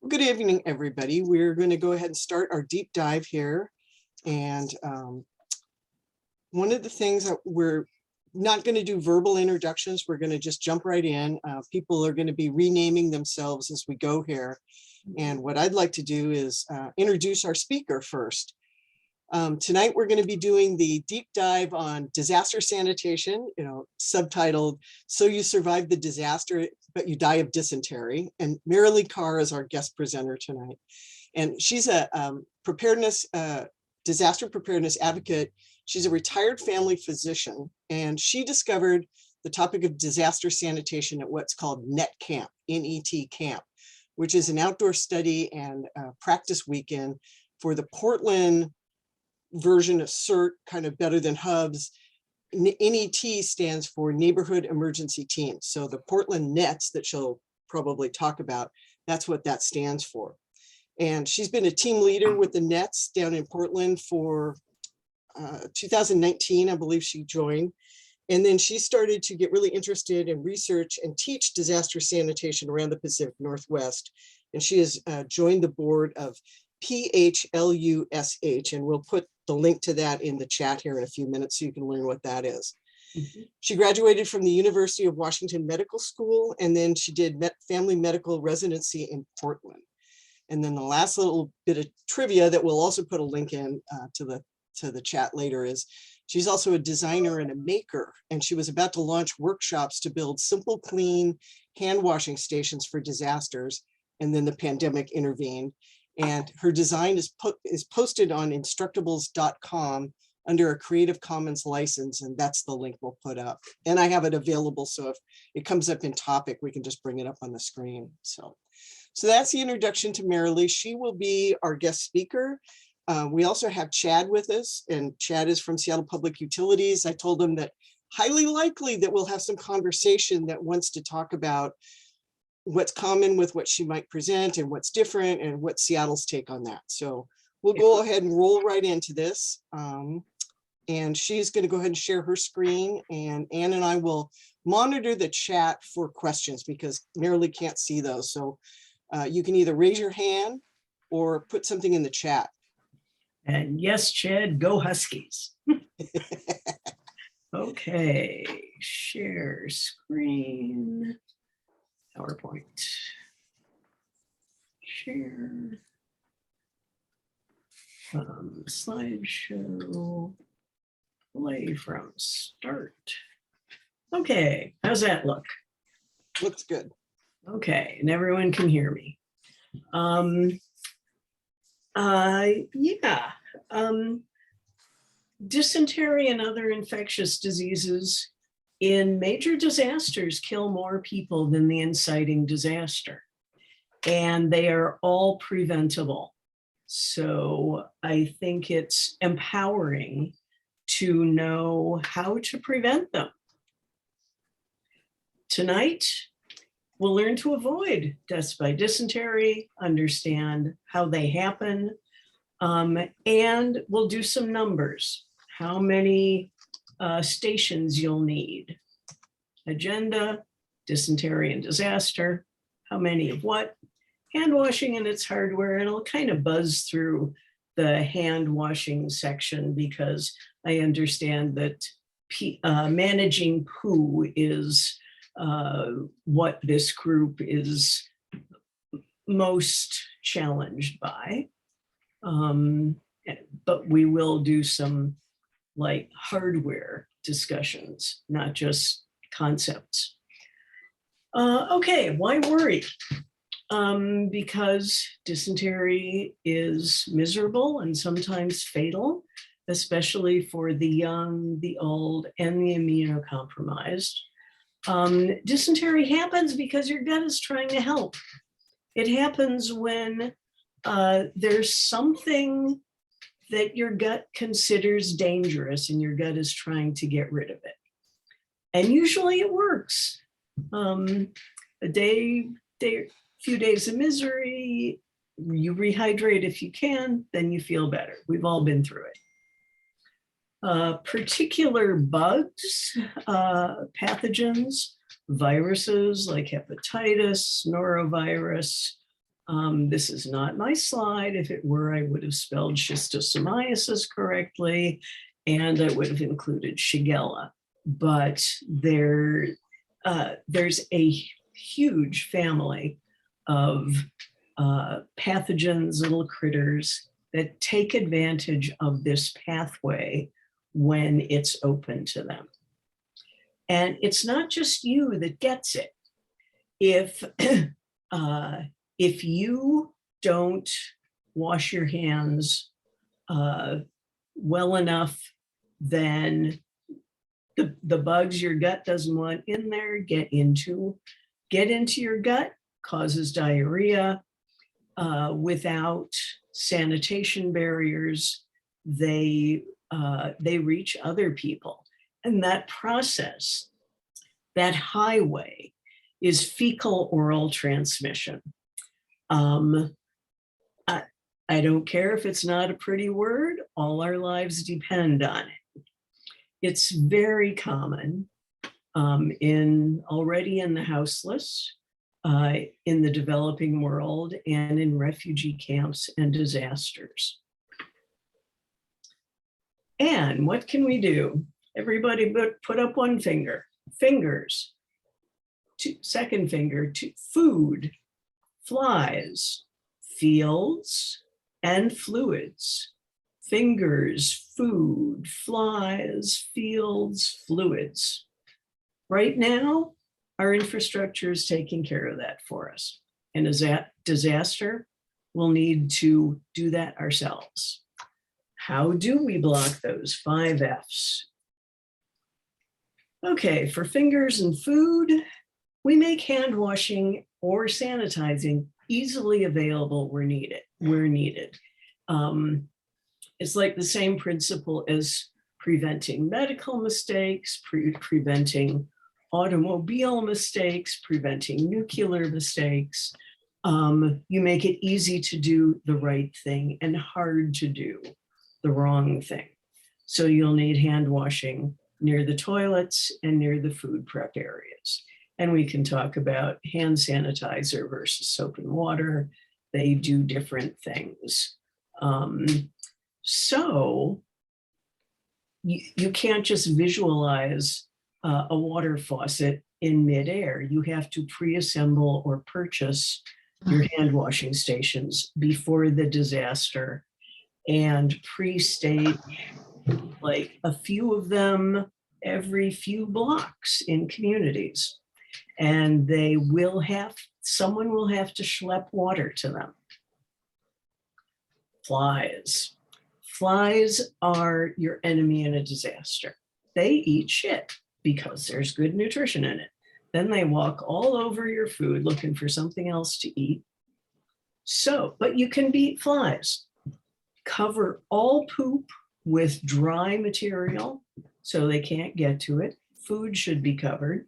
Good evening, everybody. We're going to go ahead and start our deep dive here. And one of the things that we're not going to do verbal introductions, we're going to just jump right in. People are going to be renaming themselves as we go here. And what I'd like to do is introduce our speaker first. Tonight, we're going to be doing the deep dive on disaster sanitation, subtitled, "So You Survived the Disaster, but You Die of Dysentery." And Merilee Karr is our guest presenter tonight. And she's a disaster preparedness advocate. She's a retired family physician, and she discovered the topic of disaster sanitation at what's called NET Camp, N-E-T Camp, which is an outdoor study and practice weekend for the Portland version of CERT, kind of better than Hubs. NET stands for Neighborhood Emergency Teams. So the Portland Nets that she'll probably talk about, that's what that stands for. And she's been a team leader with the Nets down in Portland for 2019, I believe she joined. And then she started to get really interested in research and teach disaster sanitation around the Pacific Northwest. And she has joined the board of PHLUSH, and we'll put the link to that in the chat here in a few minutes so you can learn what that is. She graduated from the University of Washington Medical School, and then she did family medical residency in Portland. And then the last little bit of trivia that we'll also put a link in to the chat later is she's also a designer and a maker, and she was about to launch workshops to build simple, clean hand washing stations for disasters. And then the pandemic intervened. And her design is posted on instructables.com under a Creative Commons license, and that's the link we'll put up. And I have it available, so if it comes up in topic, we can just bring it up on the screen. So that's the introduction to Merilee. She will be our guest speaker. We also have Chad with us, and Chad is from Seattle Public Utilities. I told him that highly likely that we'll have some conversation that wants to talk about what's common with what she might present and what's different and what's Seattle's take on that. So we'll go ahead and roll right into this. And she's going to go ahead and share her screen, and Ann and I will monitor the chat for questions because Merilee can't see those. So you can either raise your hand or put something in the chat. And yes, Chad, go Huskies. Okay, share screen. PowerPoint. Share. Slideshow. Play from start. Okay, how's that look? Looks good. Okay, and everyone can hear me. Dysentery and other infectious diseases in major disasters kill more people than the inciting disaster, and they are all preventable. So I think it's empowering to know how to prevent them. Tonight, we'll learn to avoid deaths by dysentery, understand how they happen, and we'll do some numbers. How many stations you'll need. Agenda, dysentery and disaster, how many of what, hand washing and its hardware, and I'll kind of buzz through the hand washing section because I understand that managing poo is what this group is most challenged by. But we will do some like hardware discussions, not just concepts. Okay, why worry? Because dysentery is miserable and sometimes fatal, especially for the young, the old, and the immunocompromised. Dysentery happens because your gut is trying to help. It happens when there's something that your gut considers dangerous and your gut is trying to get rid of it. And usually it works. A few days of misery, you rehydrate if you can, then you feel better. We've all been through it. Particular bugs, pathogens, viruses like hepatitis, norovirus, This is not my slide. If it were, I would have spelled schistosomiasis correctly, and I would have included Shigella. But there's a huge family of pathogens, little critters that take advantage of this pathway when it's open to them. And it's not just you that gets it. If you don't wash your hands well enough, then the bugs your gut doesn't want in there get into your gut, causes diarrhea. Without sanitation barriers, they reach other people. And that process, that highway, is fecal oral transmission. I don't care if it's not a pretty word, all our lives depend on it. It's very common already in the houseless, in the developing world, and in refugee camps and disasters. And what can we do? Everybody put up one finger. Fingers. Second finger to food, flies, fields, and fluids. Fingers, food, flies, fields, fluids. Right now, our infrastructure is taking care of that for us. And as that disaster, we'll need to do that ourselves. How do we block those 5 F's? Okay, for fingers and food, we make hand washing or sanitizing easily available where needed. It's like the same principle as preventing medical mistakes, preventing automobile mistakes, preventing nuclear mistakes. You make it easy to do the right thing and hard to do the wrong thing. So you'll need hand washing near the toilets and near the food prep areas. And we can talk about hand sanitizer versus soap and water. They do different things. So you can't just visualize a water faucet in midair. You have to pre-assemble or purchase your hand washing stations before the disaster and pre-state like a few of them every few blocks in communities. And someone will have to schlep water to them. Flies. Flies are your enemy in a disaster. They eat shit because there's good nutrition in it. Then they walk all over your food looking for something else to eat. So, but you can beat flies. Cover all poop with dry material so they can't get to it. Food should be covered.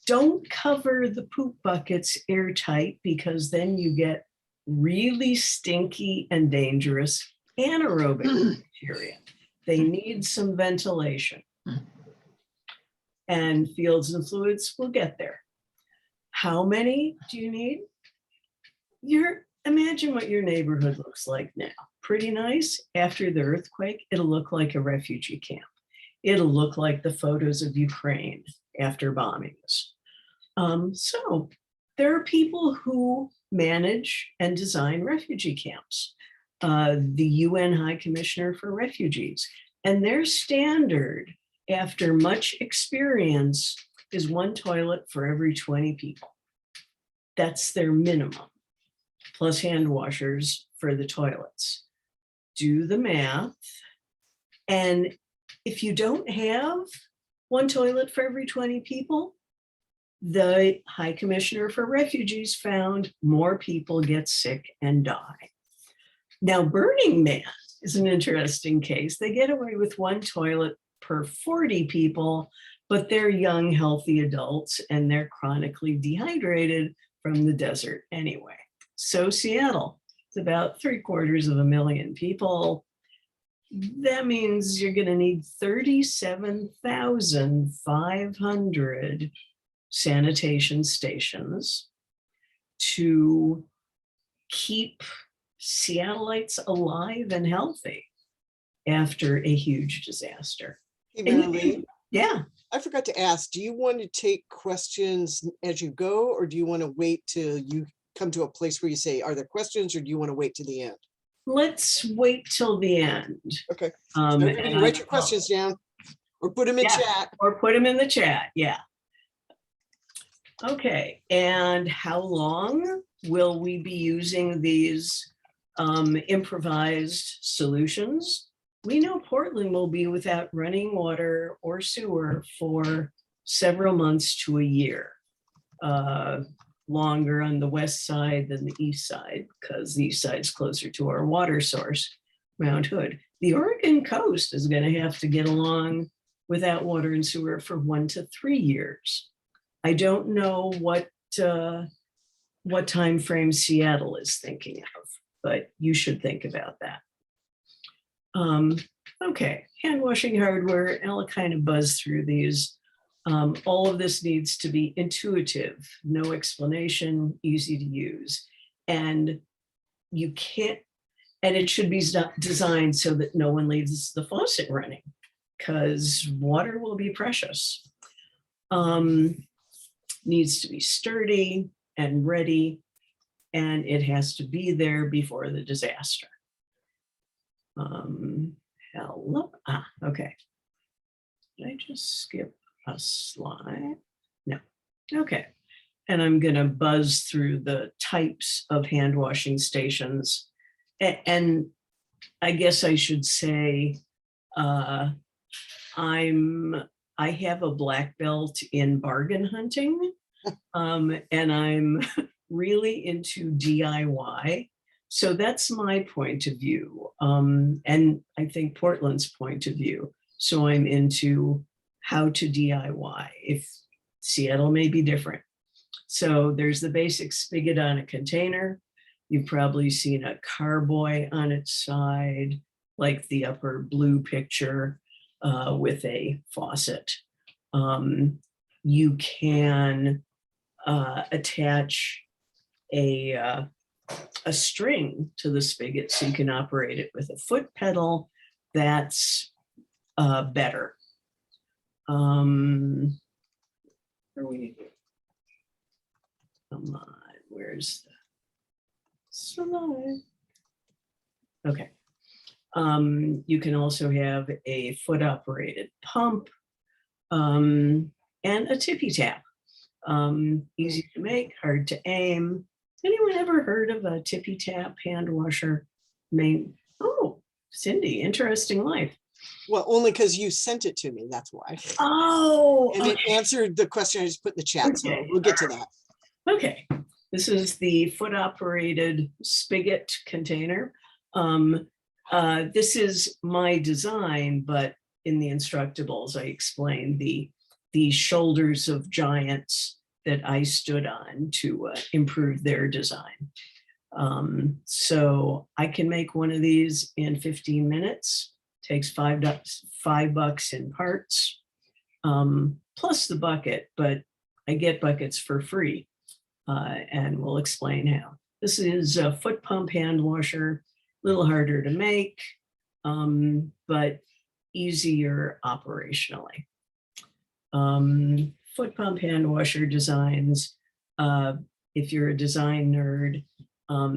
Don't cover the poop buckets airtight because then you get really stinky and dangerous anaerobic bacteria. They need some ventilation. And fields and fluids will get there. How many do you need? Imagine what your neighborhood looks like now. Pretty nice. After the earthquake, it'll look like a refugee camp. It'll look like the photos of Ukraine after bombings. So there are people who manage and design refugee camps. The UN High Commissioner for Refugees, and their standard after much experience is 1 toilet for every 20 people. That's their minimum, plus hand washers for the toilets. Do the math. And if you don't have 1 toilet for every 20 people, the High Commissioner for Refugees found more people get sick and die. Now, Burning Man is an interesting case. They get away with 1 toilet per 40 people, but they're young, healthy adults, and they're chronically dehydrated from the desert anyway. So Seattle, it's about 750,000 people. That means you're gonna need 37,500 sanitation stations to keep Seattleites alive and healthy after a huge disaster. Hey, And you Merilee, can- yeah, I forgot to ask, do you want to take questions as you go, or do you want to wait till you come to a place where you say, are there questions, or do you want to wait to the end? let's wait till the end. Okay, And everybody write your questions down or put them in Yeah. chat. Or put them in the chat, yeah. Okay, and how long will we be using these improvised solutions? We know Portland will be without running water or sewer for several months to a year. Longer on the west side than the east side, because the east side's closer to our water source, Mount Hood. The Oregon coast is going to have to get along without water and sewer for 1 to 3 years. I don't know what time frame Seattle is thinking of, but you should think about that. Okay, hand washing hardware. Ella kind of buzzed through these. All of this needs to be intuitive, no explanation, easy to use. And you can't, and it should be designed so that no one leaves the faucet running, because water will be precious. Needs to be sturdy and ready, and it has to be there before the disaster. Hello, okay. Did I just skip a slide? No, okay. And I'm gonna buzz through the types of hand washing stations. And I guess I should say, I have a black belt in bargain hunting, and I'm really into DIY. So that's my point of view, and I think Portland's point of view. So I'm into how to DIY. If Seattle may be different. So there's the basic spigot on a container. You've probably seen a carboy on its side, like the upper blue picture with a faucet. You can attach a string to the spigot so you can operate it with a foot pedal. That's better. Where are we? Come on, where's the slide? Okay. You can also have a foot operated pump and a tippy tap. Easy to make, hard to aim. Anyone ever heard of a tippy tap hand washer? Oh, Cindy, interesting life. Well, only because you sent it to me, that's why. Oh, And it answered the question I just put in the chat, so we'll get to that. Okay, this is the foot operated spigot container. This is my design, but in the instructables, I explained the shoulders of giants that I stood on to improve their design. So I can make one of these in 15 minutes. Takes $5 in parts, plus the bucket, but I get buckets for free, and we'll explain how. This is a foot pump hand washer, a little harder to make, but easier operationally. Foot pump hand washer designs. If you're a design nerd,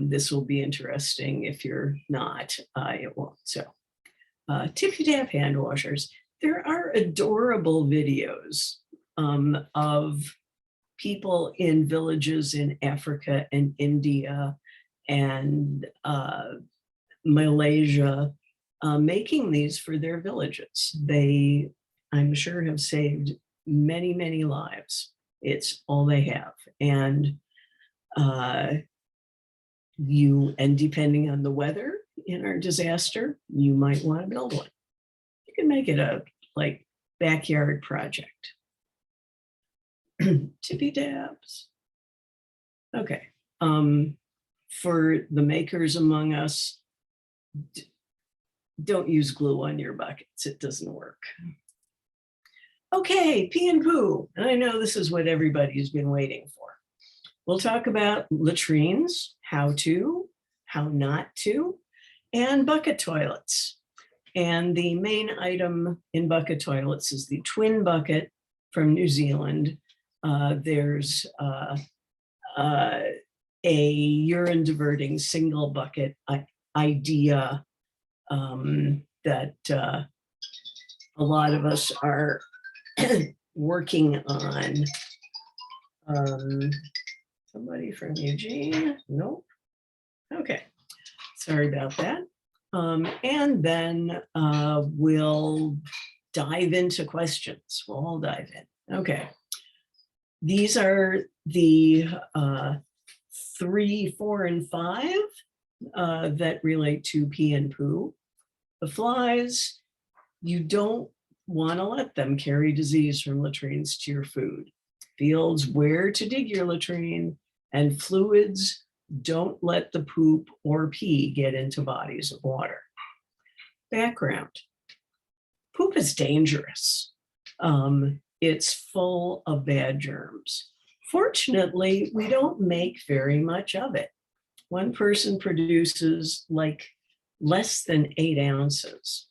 this will be interesting. If you're not, it won't. So. Tippy tap hand washers. There are adorable videos of people in villages in Africa and India and Malaysia making these for their villages. They, I'm sure, have saved many, many lives. It's all they have. And depending on the weather in our disaster, you might want to build one. You can make it a backyard project. Tippy taps. Okay. For the makers among us, don't use glue on your buckets. It doesn't work. Okay, pee and poo. And I know this is what everybody's been waiting for. We'll talk about latrines, how to, how not to, and bucket toilets. And the main item in bucket toilets is the twin bucket from New Zealand. There's a urine diverting single bucket idea that a lot of us are working on. Somebody from Eugene? Nope. Okay, sorry about that. And then we'll dive into questions. We'll all dive in. Okay. These are the 3, 4, and 5 that relate to pee and poo. The flies, you don't want to let them carry disease from latrines to your food. Fields where to dig your latrine, and fluids, don't let the poop or pee get into bodies of water. Background. Poop is dangerous. It's full of bad germs. Fortunately, we don't make very much of it. One person produces like less than 8 ounces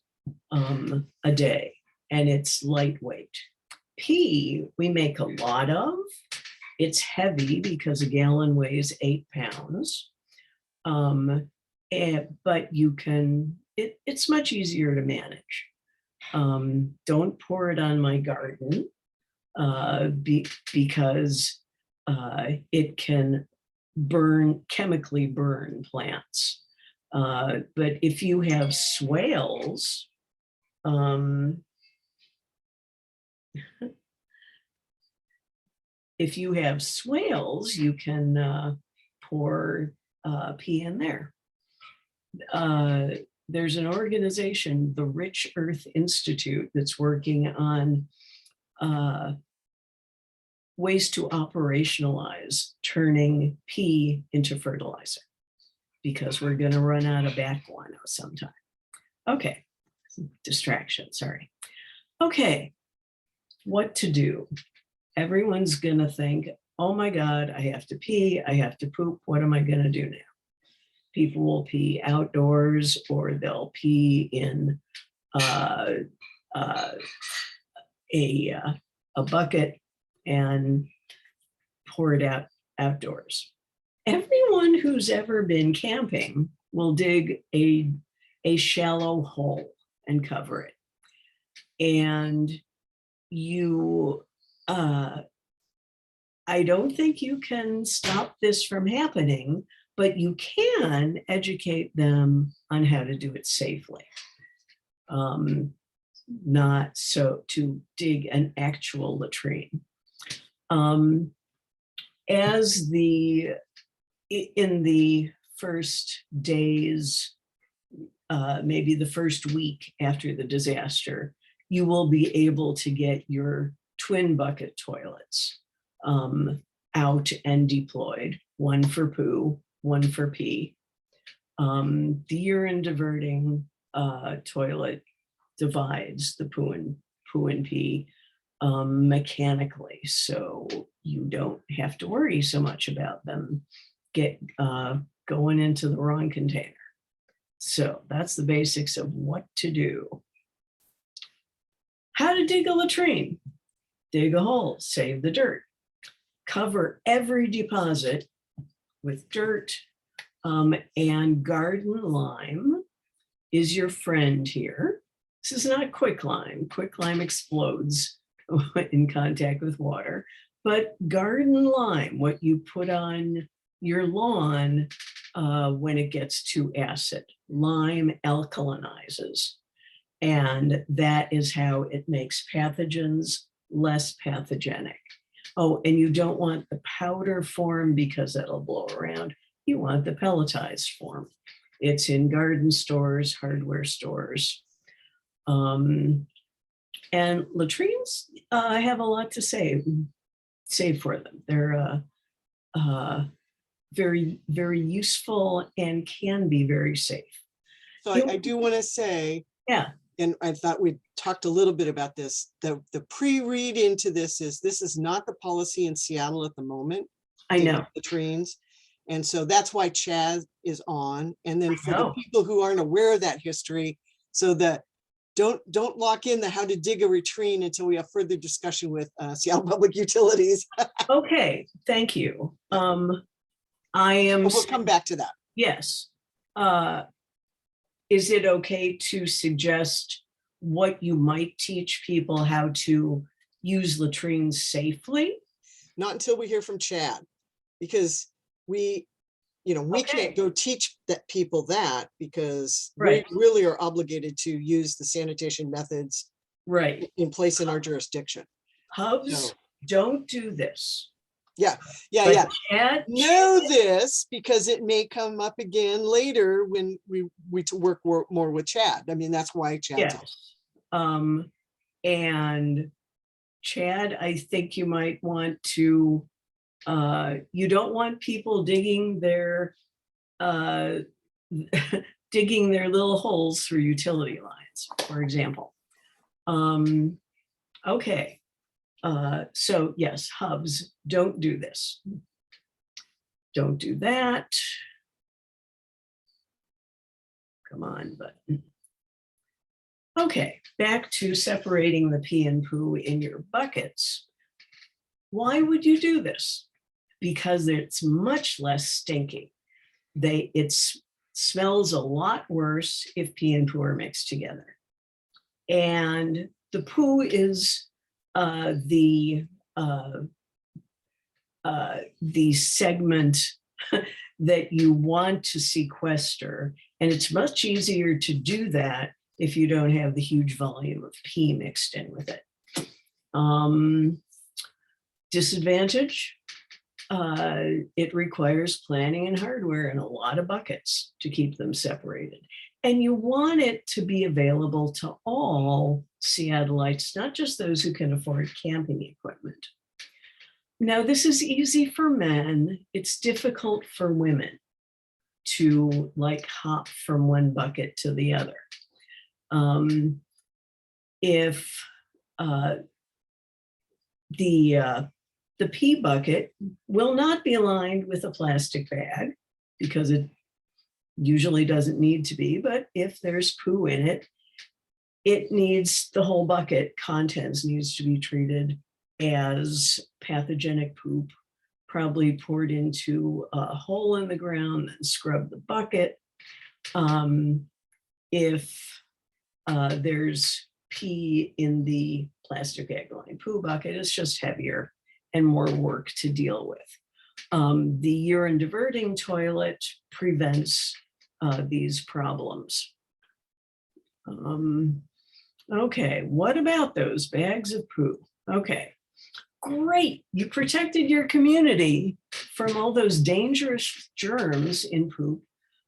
a day, and it's lightweight. Pee, we make a lot of. It's heavy because a gallon weighs 8 pounds. But you can, it's much easier to manage. Don't pour it on my garden because it can chemically burn plants. But if you have swales, you can pour pee in there. There's an organization, the Rich Earth Institute, that's working on ways to operationalize turning pee into fertilizer, because we're going to run out of bat guano sometime. Okay, distraction, sorry. Okay, what to do? Everyone's going to think, oh my God, I have to pee, I have to poop, what am I going to do now? People will pee outdoors, or they'll pee in a bucket and pour it out outdoors. Everyone who's ever been camping will dig a shallow hole and cover it. And you, I don't think you can stop this from happening, but you can educate them on how to do it safely. Not so to dig an actual latrine. In the first days, maybe the first week after the disaster, you will be able to get your twin bucket toilets out and deployed, one for poo, one for pee. The urine diverting toilet divides the poo and pee mechanically, so you don't have to worry so much about them going into the wrong container. So that's the basics of what to do. How to dig a latrine. Dig a hole, save the dirt. Cover every deposit with dirt, and garden lime is your friend here. This is not quicklime. Quicklime explodes in contact with water, but garden lime, what you put on your lawn when it gets too acid. Lime alkalinizes, and that is how it makes pathogens less pathogenic. Oh, and you don't want the powder form because that'll blow around. You want the pelletized form. It's in garden stores, hardware stores. And latrines have a lot to say for them. They're very, very useful and can be very safe. So I do want to say, yeah, and I thought we talked a little bit about this, the pre-read into this is not the policy in Seattle at the moment. I know. Latrines. And so that's why Chad is on. And then for the know. people who aren't aware of that history, so that don't lock in the how to dig a latrine until we have further discussion with Seattle Public Utilities. Okay, thank you. I am, We'll come back to that. yes. Is it okay to suggest what you might teach people how to use latrines safely? Not until we hear from Chad, because we Okay. can't go teach people that, because Right. we really are obligated to use the sanitation methods Right. in place in our jurisdiction. Hubs So, don't do this. yeah. But Chad, Know this because it may come up again later when we work more with Chad. I mean, that's why Chad's on. yes. And Chad, I think you might want to, you don't want people digging their digging their little holes through utility lines, for example. Okay. So yes, hubs don't do this. Don't do that. Come on, button. Okay, back to separating the pee and poo in your buckets. Why would you do this? Because it's much less stinky. It smells a lot worse if pee and poo are mixed together. And the poo is the segment that you want to sequester. And it's much easier to do that if you don't have the huge volume of pee mixed in with it. Disadvantage, it requires planning and hardware and a lot of buckets to keep them separated. And you want it to be available to all Seattleites, not just those who can afford camping equipment. Now, this is easy for men. It's difficult for women to like hop from one bucket to the other. If the pee bucket will not be lined with a plastic bag because it usually doesn't need to be, but if there's poo in it, it needs, the whole bucket contents needs to be treated as pathogenic poop, probably poured into a hole in the ground and scrub the bucket. If there's pee in the plastic bag lined poo bucket, it's just heavier and more work to deal with. The urine diverting toilet prevents these problems. Okay, what about those bags of poo? Okay, great. You protected your community from all those dangerous germs in poop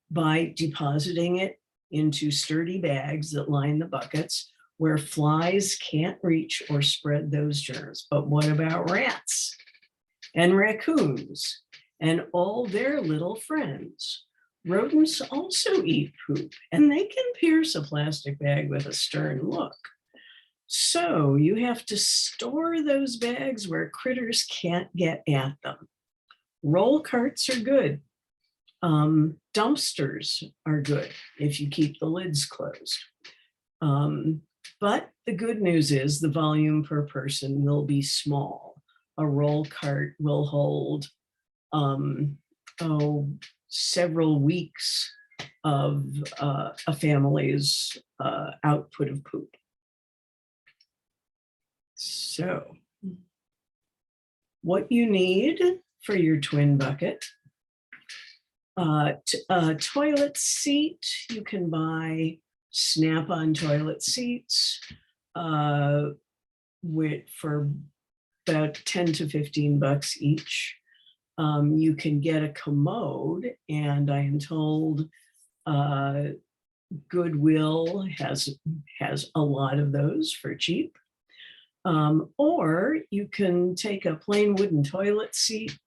by depositing it into sturdy bags that line the buckets where flies can't reach or spread those germs. But what about rats and raccoons and all their little friends? Rodents also eat poop, and they can pierce a plastic bag with a stern look. So you have to store those bags where critters can't get at them. Roll carts are good. Dumpsters are good if you keep the lids closed. But the good news is the volume per person will be small. A roll cart will hold several weeks of a family's output of poop. So what you need for your twin bucket, a toilet seat, you can buy Snap-on toilet seats for about 10 to 15 bucks each. You can get a commode, and I am told Goodwill has a lot of those for cheap. Or you can take a plain wooden toilet seat,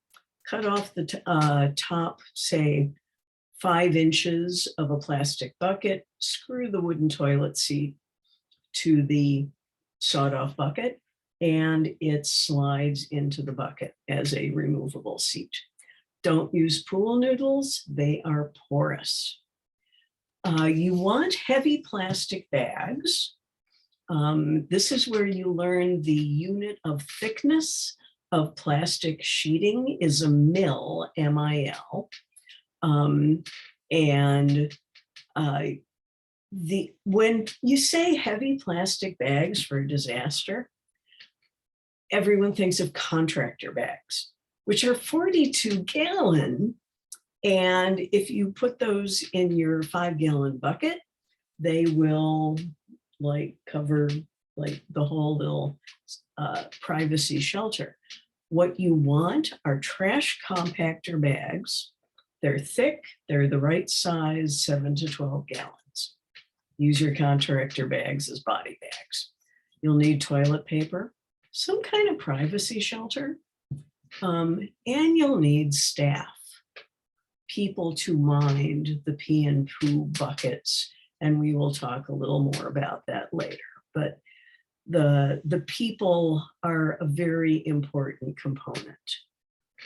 cut off the top, say 5 inches of a plastic bucket, screw the wooden toilet seat to the sawed-off bucket, and it slides into the bucket as a removable seat. Don't use pool noodles. They are porous. You want heavy plastic bags. This is where you learn the unit of thickness of plastic sheeting is a mil, M-I-L. When you say heavy plastic bags for disaster, everyone thinks of contractor bags, which are 42-gallon. And if you put those in your 5-gallon bucket, they will like cover like the whole little privacy shelter. What you want are trash compactor bags. They're thick, they're the right size, 7 to 12 gallons. Use your contractor bags as body bags. You'll need toilet paper, some kind of privacy shelter, and you'll need staff, people to mind the pee and poo buckets. And we will talk a little more about that later. But the people are a very important component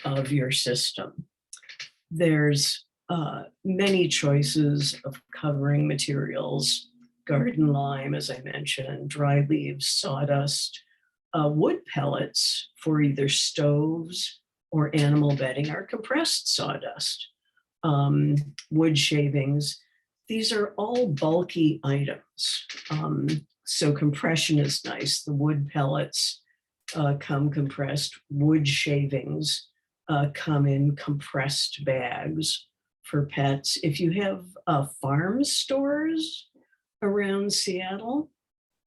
of your system. There's many choices of covering materials: garden lime, as I mentioned, dry leaves, sawdust, wood pellets for either stoves or animal bedding, or compressed sawdust, wood shavings. These are all bulky items. So compression is nice. The wood pellets come compressed. Wood shavings come in compressed bags for pets. If you have farm stores around Seattle,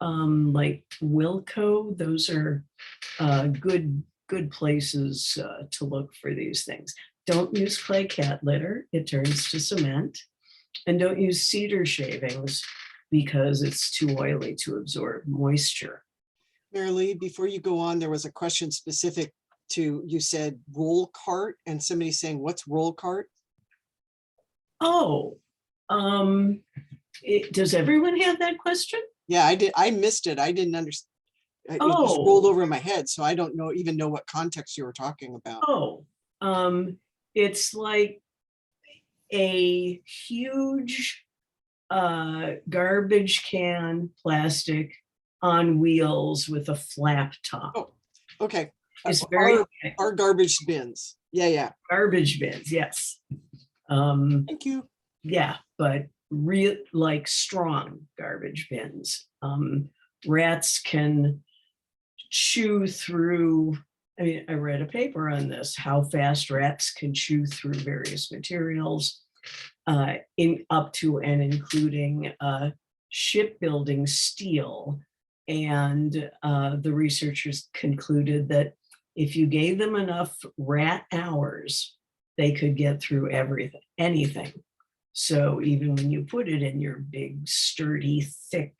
like Wilco, those are good places to look for these things. Don't use clay cat litter, it turns to cement. And don't use cedar shavings because it's too oily to absorb moisture. Merilee, before you go on, there was a question specific to, you said roll cart, and somebody's saying, what's roll cart? Oh, does everyone have that question? Yeah, I did. I missed it. I didn't understand. It just rolled over my head, so I don't even know what context you were talking about. Oh, it's like a huge garbage can plastic on wheels with a flap top. Oh, okay. It's very our garbage bins. Yeah. Garbage bins, yes. Thank you. Yeah, but real like strong garbage bins. Rats can chew through. I mean, I read a paper on this, how fast rats can chew through various materials, in up to and including shipbuilding steel. And the researchers concluded that if you gave them enough rat hours, they could get through anything. So even when you put it in your big, sturdy, thick,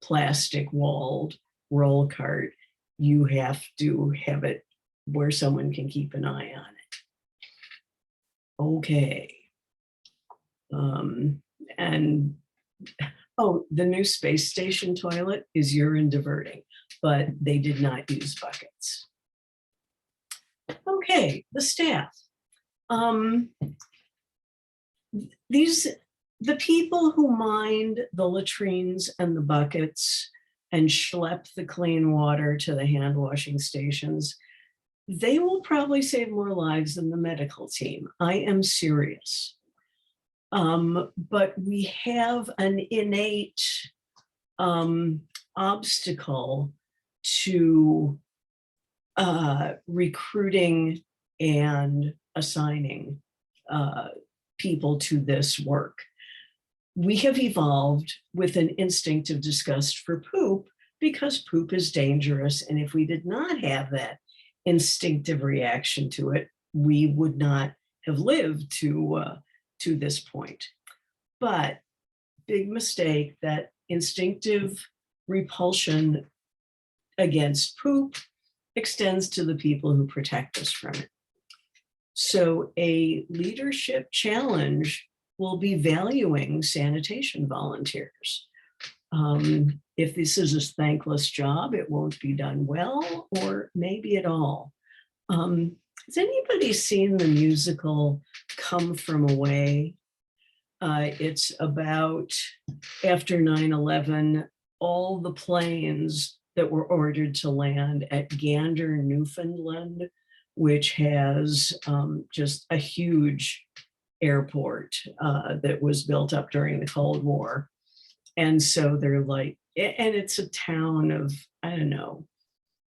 plastic walled roll cart, you have to have it where someone can keep an eye on it. Okay. And oh, the new space station toilet is urine diverting, but they did not use buckets. Okay, the staff. The people who mind the latrines and the buckets and schlep the clean water to the hand washing stations, they will probably save more lives than the medical team. I am serious. But we have an innate obstacle to recruiting and assigning people to this work. We have evolved with an instinctive disgust for poop because poop is dangerous. And if we did not have that instinctive reaction to it, we would not have lived to this point. But big mistake, that instinctive repulsion against poop extends to the people who protect us from it. So a leadership challenge will be valuing sanitation volunteers. If this is a thankless job, it won't be done well, or maybe at all. Has anybody seen the musical Come From Away? It's about after 9/11, all the planes that were ordered to land at Gander, Newfoundland, which has just a huge airport that was built up during the Cold War. And so they're like, and it's a town of, I don't know,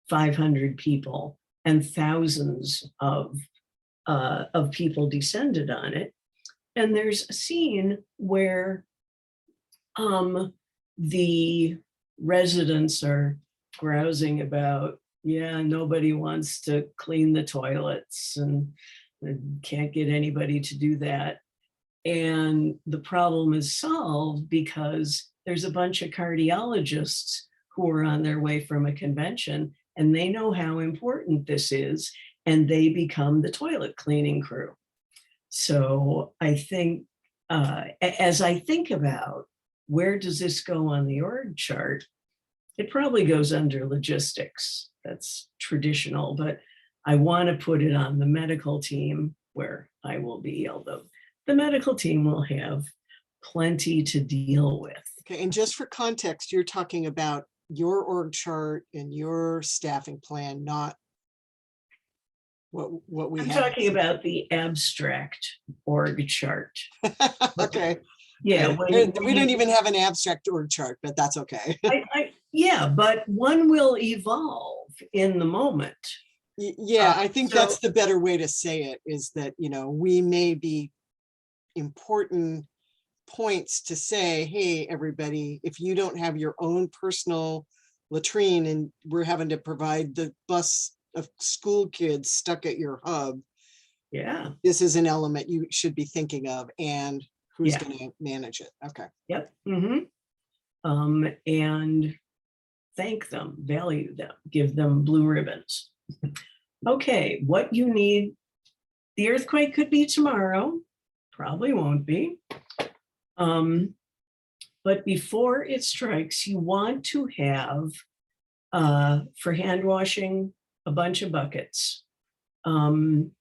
500 people, and thousands of people descended on it. And there's a scene where the residents are grousing about, yeah, nobody wants to clean the toilets and can't get anybody to do that. And the problem is solved because there's a bunch of cardiologists who are on their way from a convention, and they know how important this is, and they become the toilet cleaning crew. So I think, as I think about where does this go on the org chart, it probably goes under logistics. That's traditional, but I want to put it on the medical team where I will be, although the medical team will have plenty to deal with. Okay, and just for context, you're talking about your org chart and your staffing plan, not what we I'm have. talking about the abstract org chart. Okay. Yeah. We don't even have an abstract org chart, but that's okay. Yeah, but one will evolve in the moment. Yeah, I think so- that's the better way to say it, is that, you know, we may be important points to say, hey, everybody, if you don't have your own personal latrine and we're having to provide the bus of school kids stuck at your hub, Yeah. this is an element you should be thinking of, and who's Yeah. going to manage it. Okay. Yep. And thank them, value them, give them blue ribbons. Okay, what you need, the earthquake could be tomorrow, probably won't be. But before it strikes, you want to have, for hand washing, a bunch of buckets. And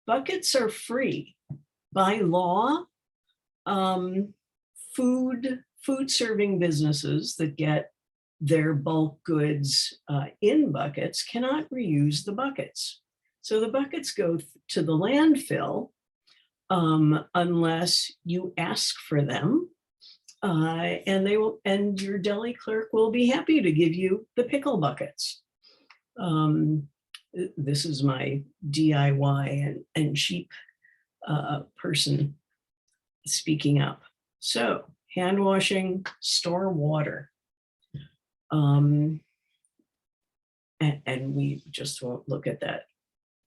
buckets are free by law. Food serving businesses that get their bulk goods in buckets cannot reuse the buckets. So the buckets go to the landfill unless you ask for them. And they will, and your deli clerk will be happy to give you the pickle buckets. This is my DIY and cheap person speaking up. So hand washing, store water. And we just won't look at that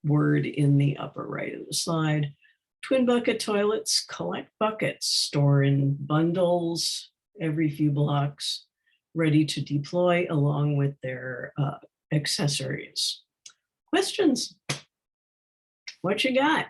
word in the upper right of the slide. Twin bucket toilets, collect buckets, store in bundles every few blocks, ready to deploy along with their accessories. Questions? What you got?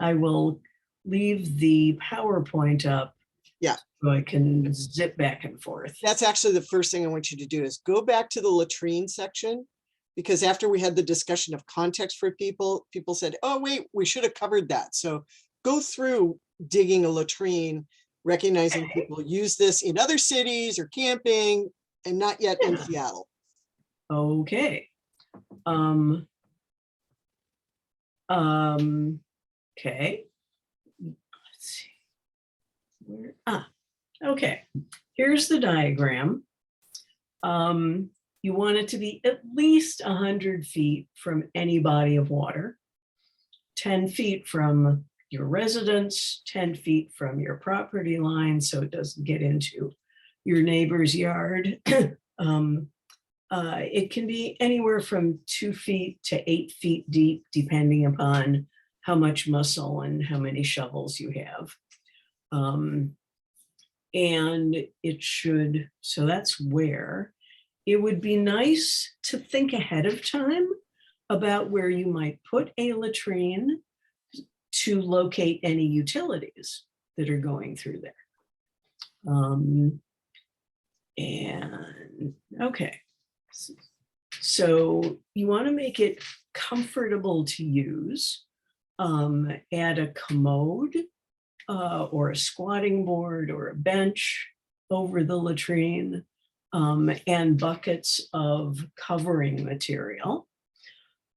I will leave the PowerPoint up. Yeah. So I can zip back and forth. That's actually the first thing I want you to do, is go back to the latrine section, because after we had the discussion of context for people said, oh, wait, we should have covered that. So go through digging a latrine, recognizing people use this in other cities or camping, and not yet in Seattle. Okay. Okay. Let's see. Where, okay. Here's the diagram. You want it to be at least 100 feet from any body of water, 10 feet from your residence, 10 feet from your property line, so it doesn't get into your neighbor's yard. It can be anywhere from 2 feet to 8 feet deep, depending upon how much muscle and how many shovels you have. And it should, so that's where. It would be nice to think ahead of time about where you might put a latrine to locate any utilities that are going through there. And okay, So you want to make it comfortable to use. Add a commode or a squatting board or a bench over the latrine, and buckets of covering material.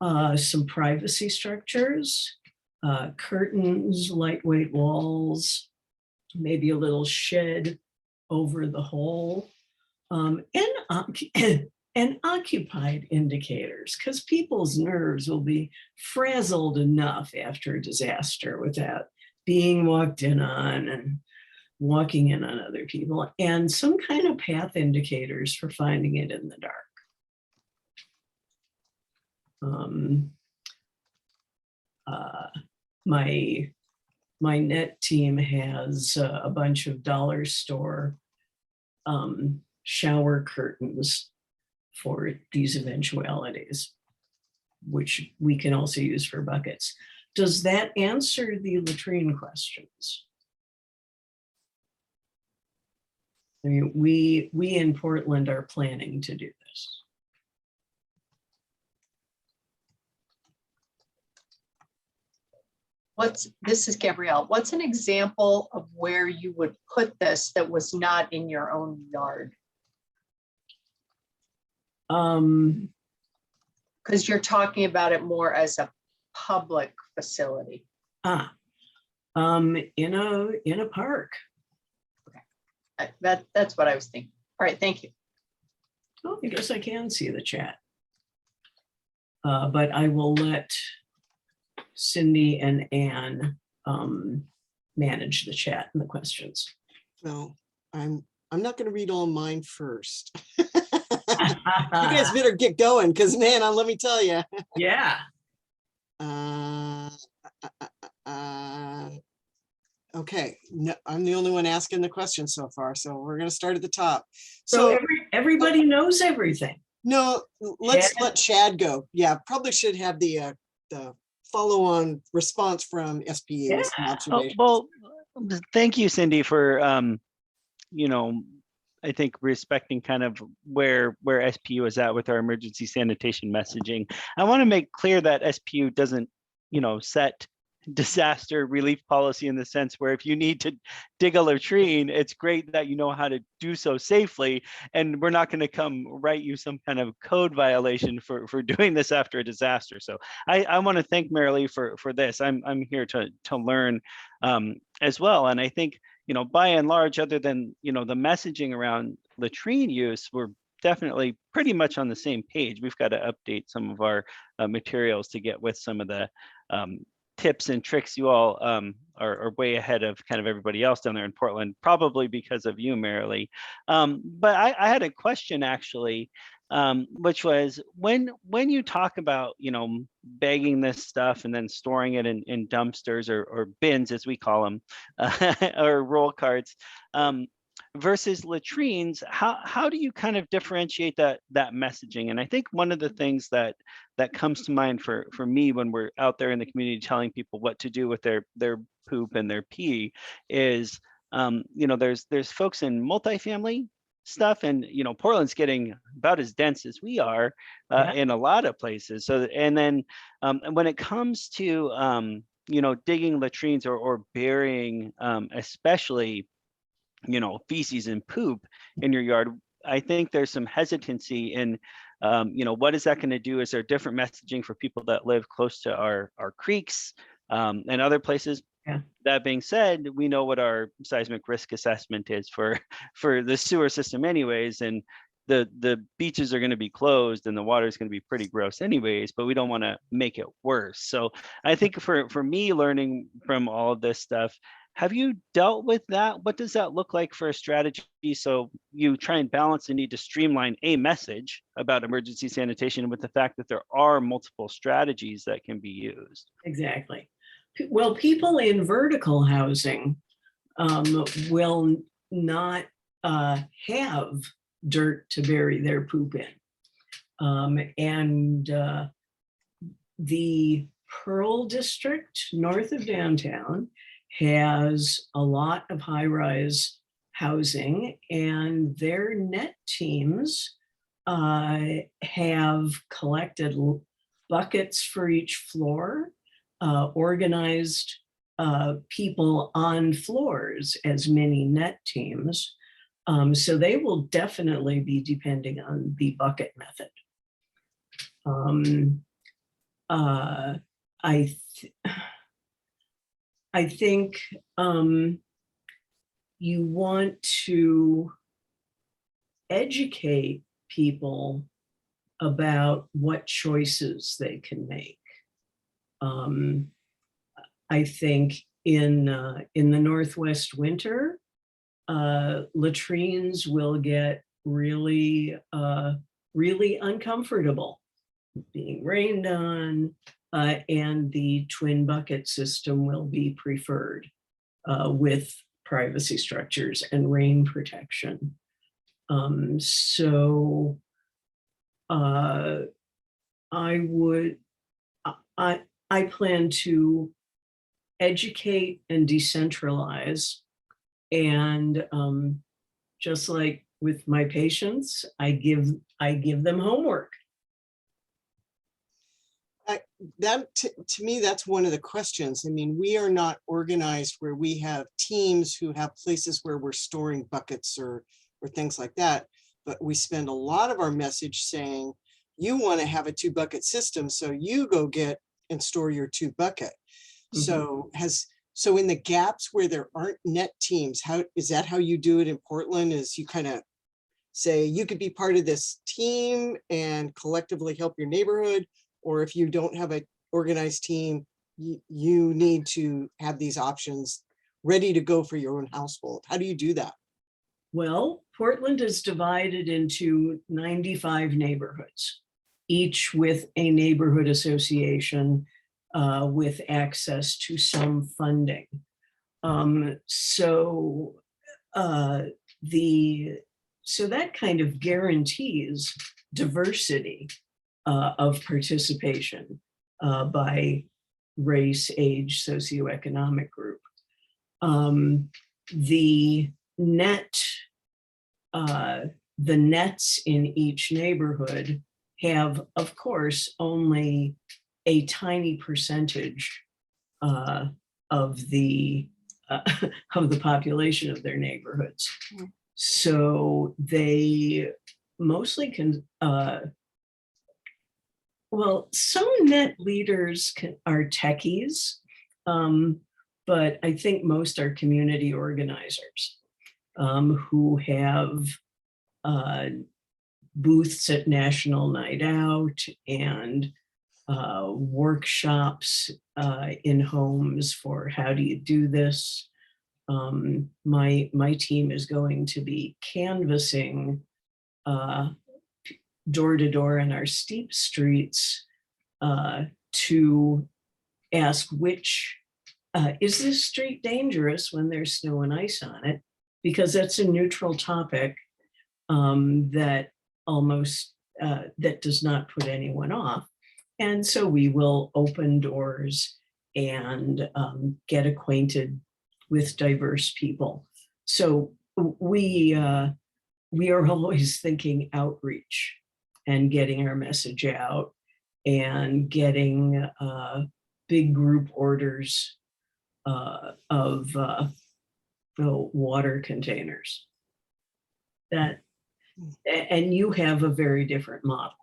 Some privacy structures, curtains, lightweight walls, maybe a little shed over the hole, and occupied indicators, because people's nerves will be frazzled enough after a disaster without being walked in on and walking in on other people, and some kind of path indicators for finding it in the dark. My net team has a bunch of dollar store shower curtains for these eventualities, which we can also use for buckets. Does that answer the latrine questions? I mean, we in Portland are planning to do this. This is Gabrielle. What's an example of where you would put this that was not in your own yard? Because you're talking about it more as a public facility. In a park. Okay, that's what I was thinking. All right, thank you. Oh, I guess I can see the chat. But I will let Cindy and Anne manage the chat and the questions. Well, I'm not going to read all mine first. You guys better get going, because man, let me tell you. Yeah. Okay, no, I'm the only one asking the question so far, so we're going to start at the top. So everybody knows everything. No, let's let Chad go. Yeah, probably should have the follow-on response from SPA. Yeah. Well, thank you, Cindy, for I think respecting kind of where SPU is at with our emergency sanitation messaging. I want to make clear that SPU doesn't, set disaster relief policy in the sense where if you need to dig a latrine, it's great that you know how to do so safely, and we're not going to come write you some kind of code violation for doing this after a disaster. So I want to thank Merilee for this. I'm here to learn as well, and I think by and large, other than the messaging around latrine use, we're definitely pretty much on the same page. We've got to update some of our materials to get with some of the tips and tricks. You all are way ahead of kind of everybody else down there in Portland, probably because of you, Merilee. But I had a question actually, which was when you talk about bagging this stuff and then storing it in dumpsters or bins, as we call them, or roll carts, versus latrines, how do you kind of differentiate that messaging? And I think one of the things that comes to mind for me when we're out there in the community telling people what to do with their poop and their pee is, there's folks in multifamily stuff, and Portland's getting about as dense as we are in a lot of places. So, and then when it comes to digging latrines or burying especially feces and poop in your yard, I think there's some hesitancy in what is that going to do? Is there different messaging for people that live close to our creeks and other places? Yeah. That being said, we know what our seismic risk assessment is for the sewer system anyways, and the beaches are going to be closed and the water is going to be pretty gross anyways, but we don't want to make it worse. So I think for me, learning from all of this stuff, have you dealt with that? What does that look like for a strategy? So you try and balance the need to streamline a message about emergency sanitation with the fact that there are multiple strategies that can be used. Exactly. Well, people in vertical housing will not have dirt to bury their poop in. And the Pearl District north of downtown has a lot of high-rise housing, and their net teams have collected buckets for each floor, organized people on floors as mini net teams. So they will definitely be depending on the bucket method. I think you want to educate people about what choices they can make. I think in the Northwest winter, latrines will get really, really uncomfortable being rained on, and the twin bucket system will be preferred with privacy structures and rain protection. So I plan to educate and decentralize, and just like with my patients, I give them homework. To me, that's one of the questions. I mean, we are not organized where we have teams who have places where we're storing buckets or things like that. But we spend a lot of our message saying, you want to have a 2-bucket system, so you go get and store your 2-bucket. Mm-hmm. So in the gaps where there aren't net teams, how is that how you do it in Portland? Is you kind of say you could be part of this team and collectively help your neighborhood? Or if you don't have an organized team, you need to have these options ready to go for your own household. How do you do that? Well, Portland is divided into 95 neighborhoods, each with a neighborhood association with access to some funding. So that kind of guarantees diversity of participation by race, age, socioeconomic group. The nets in each neighborhood have, of course, only a tiny percentage of the population of their neighborhoods. So they mostly can, well, some net leaders are techies, but I think most are community organizers who have booths at National Night Out and workshops in homes for how do you do this. My team is going to be canvassing door to door in our steep streets to ask which, is this street dangerous when there's snow and ice on it? Because that's a neutral topic that almost, that does not put anyone off. And so we will open doors and get acquainted with diverse people. So we are always thinking outreach and getting our message out and getting big group orders of water containers. And you have a very different model.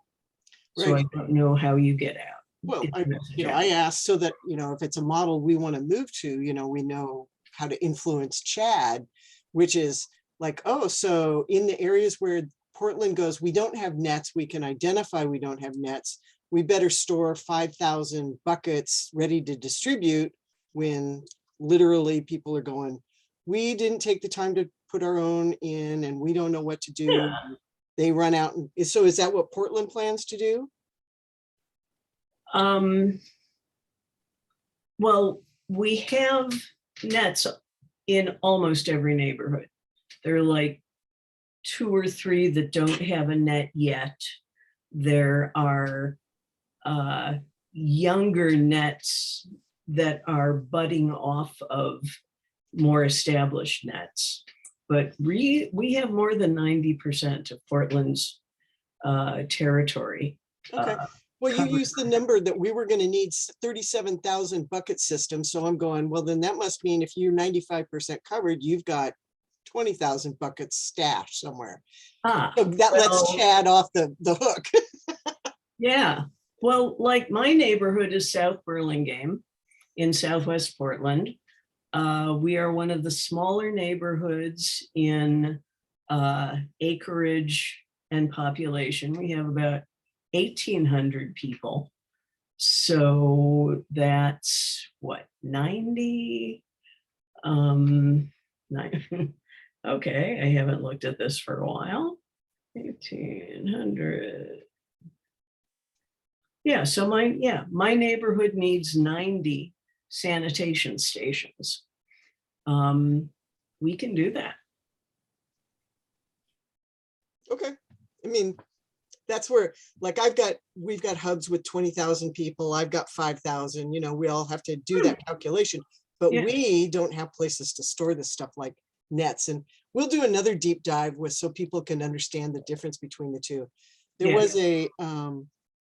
So right. I don't know how you get out. Well, I asked so that, if it's a model we want to move to, we know how to influence Chad, which is like, oh, so in the areas where Portland goes, we don't have nets, we can identify we don't have nets. We better store 5,000 buckets ready to distribute when literally people are going, we didn't take the time to put our own in and we don't know what to do. Yeah. They run out. So is that what Portland plans to do? Well, we have nets in almost every neighborhood. There are like 2 or 3 that don't have a net yet. There are younger nets that are budding off of more established nets. But we have more than 90% of Portland's territory. Okay. uh, Well, you covered used the number that we were going to need 37,000 bucket system. So I'm going, well, then that must mean if you're 95% covered, you've got 20,000 buckets stashed somewhere. So that lets well, Chad off the hook. yeah. Well, like my neighborhood is South Burlingame in Southwest Portland. We are one of the smaller neighborhoods in acreage and population. We have about 1,800 people. So that's what, 90? Okay, I haven't looked at this for a while. 1,800. Yeah, so my neighborhood needs 90 sanitation stations. We can do that. Okay. I mean, that's where, like, we've got hubs with 20,000 people. I've got 5,000, we all have to do that calculation, but Yeah. we don't have places to store this stuff like nets. And we'll do another deep dive so people can understand the difference between the two. There Yeah. was a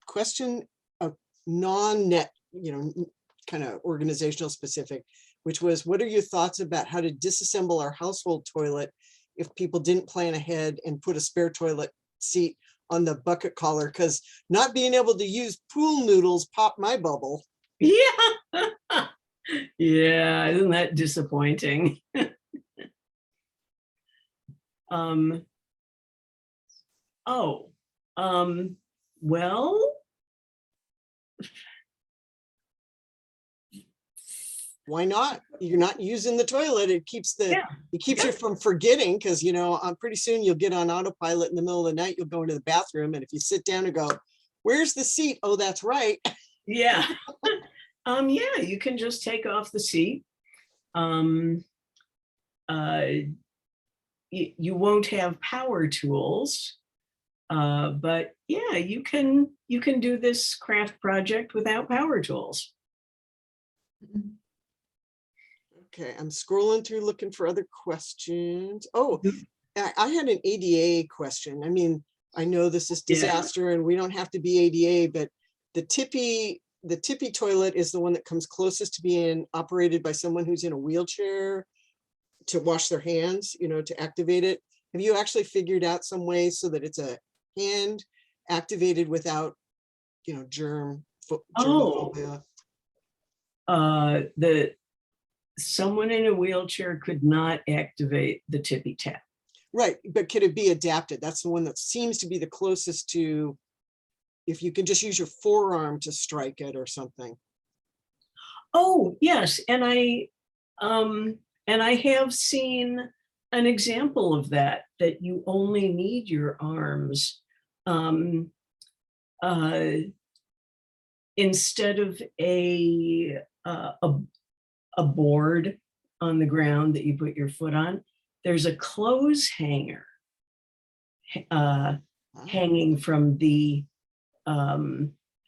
question of non-net, kind of organizational specific, which was, what are your thoughts about how to disassemble our household toilet if people didn't plan ahead and put a spare toilet seat on the bucket collar? Because not being able to use pool noodles popped my bubble. Yeah. Yeah, isn't that disappointing? Well, Why not? You're not using the toilet. It keeps Yeah. you from forgetting, because pretty soon you'll get on autopilot in the middle of the night. You'll go into the bathroom, and if you sit down and go, where's the seat? Oh, that's right. yeah. Yeah, you can just take off the seat. You won't have power tools, but yeah, you can do this craft project without power tools. Okay, I'm scrolling through looking for other questions. Oh, I had an ADA question. I mean, I know this is Yeah. disaster and we don't have to be ADA, but the tippy toilet is the one that comes closest to being operated by someone who's in a wheelchair to wash their hands, to activate it. Have you actually figured out some ways so that it's a hand activated without, germophobia? Someone in a wheelchair could not activate the tippy tap. Right, but could it be adapted? That's the one that seems to be the closest to, if you can just use your forearm to strike it or something. Oh, yes, and I have seen an example of that you only need your arms. Instead of a board on the ground that you put your foot on, there's a clothes hanger hanging from the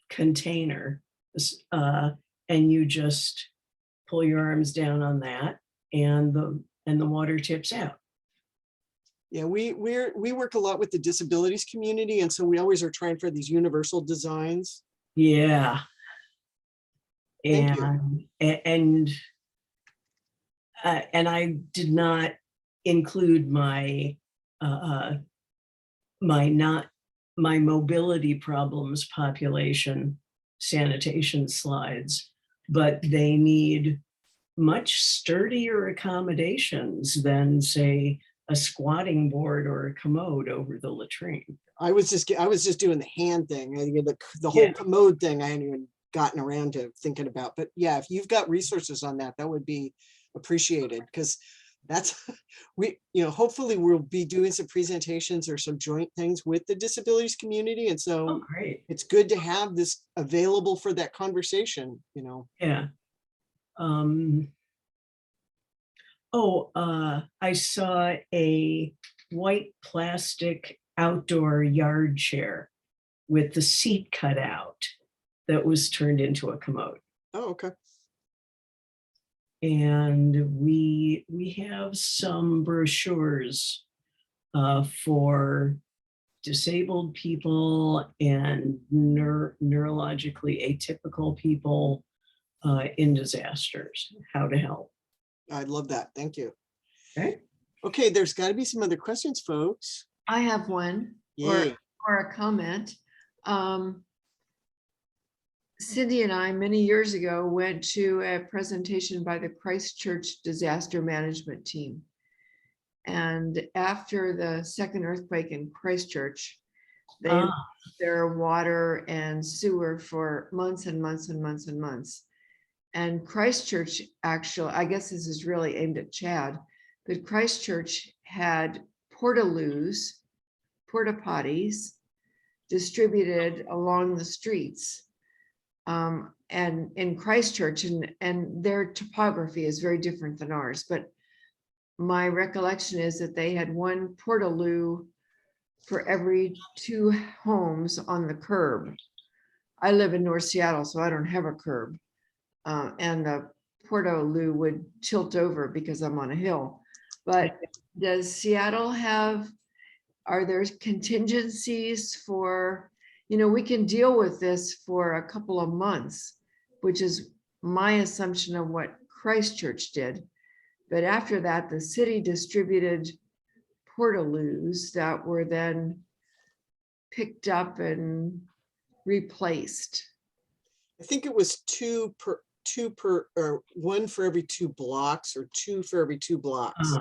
container, and you just pull your arms down on that, and the water tips out. Yeah, we work a lot with the disabilities community, and so we always are trying for these universal designs. Yeah. Thank you. And I did not include my mobility problems population sanitation slides, but they need much sturdier accommodations than, say, a squatting board or a commode over the latrine. I was just doing the hand thing. The whole Yeah. commode thing I hadn't even gotten around to thinking about. But yeah, if you've got resources on that, that would be appreciated, because that's hopefully we'll be doing some presentations or some joint things with the disabilities community. And so Oh, great. it's good to have this available for that conversation, Yeah. I saw a white plastic outdoor yard chair with the seat cut out that was turned into a commode. Oh, okay. And we have some brochures for disabled people and neurologically atypical people in disasters, how to help. I love that. Thank you. Okay. Okay, there's got to be some other questions, folks. I have one Yay. or a comment. Cindy and I, many years ago, went to a presentation by the Christchurch Disaster Management Team. And after the second earthquake in Christchurch, they lost their water and sewer for months and months and months and months. And Christchurch, actually, I guess this is really aimed at Chad, but Christchurch had portaloos, porta potties distributed along the streets. And in Christchurch, and their topography is very different than ours, but my recollection is that they had one portaloo for every 2 homes on the curb. I live in North Seattle, so I don't have a curb. And the portaloo would tilt over because I'm on a hill. But does Seattle are there contingencies for, we can deal with this for a couple of months, which is my assumption of what Christchurch did. But after that, the city distributed portaloos that were then picked up and replaced. I think it was two per, or 1 for every 2 blocks, or 2 for every 2 blocks.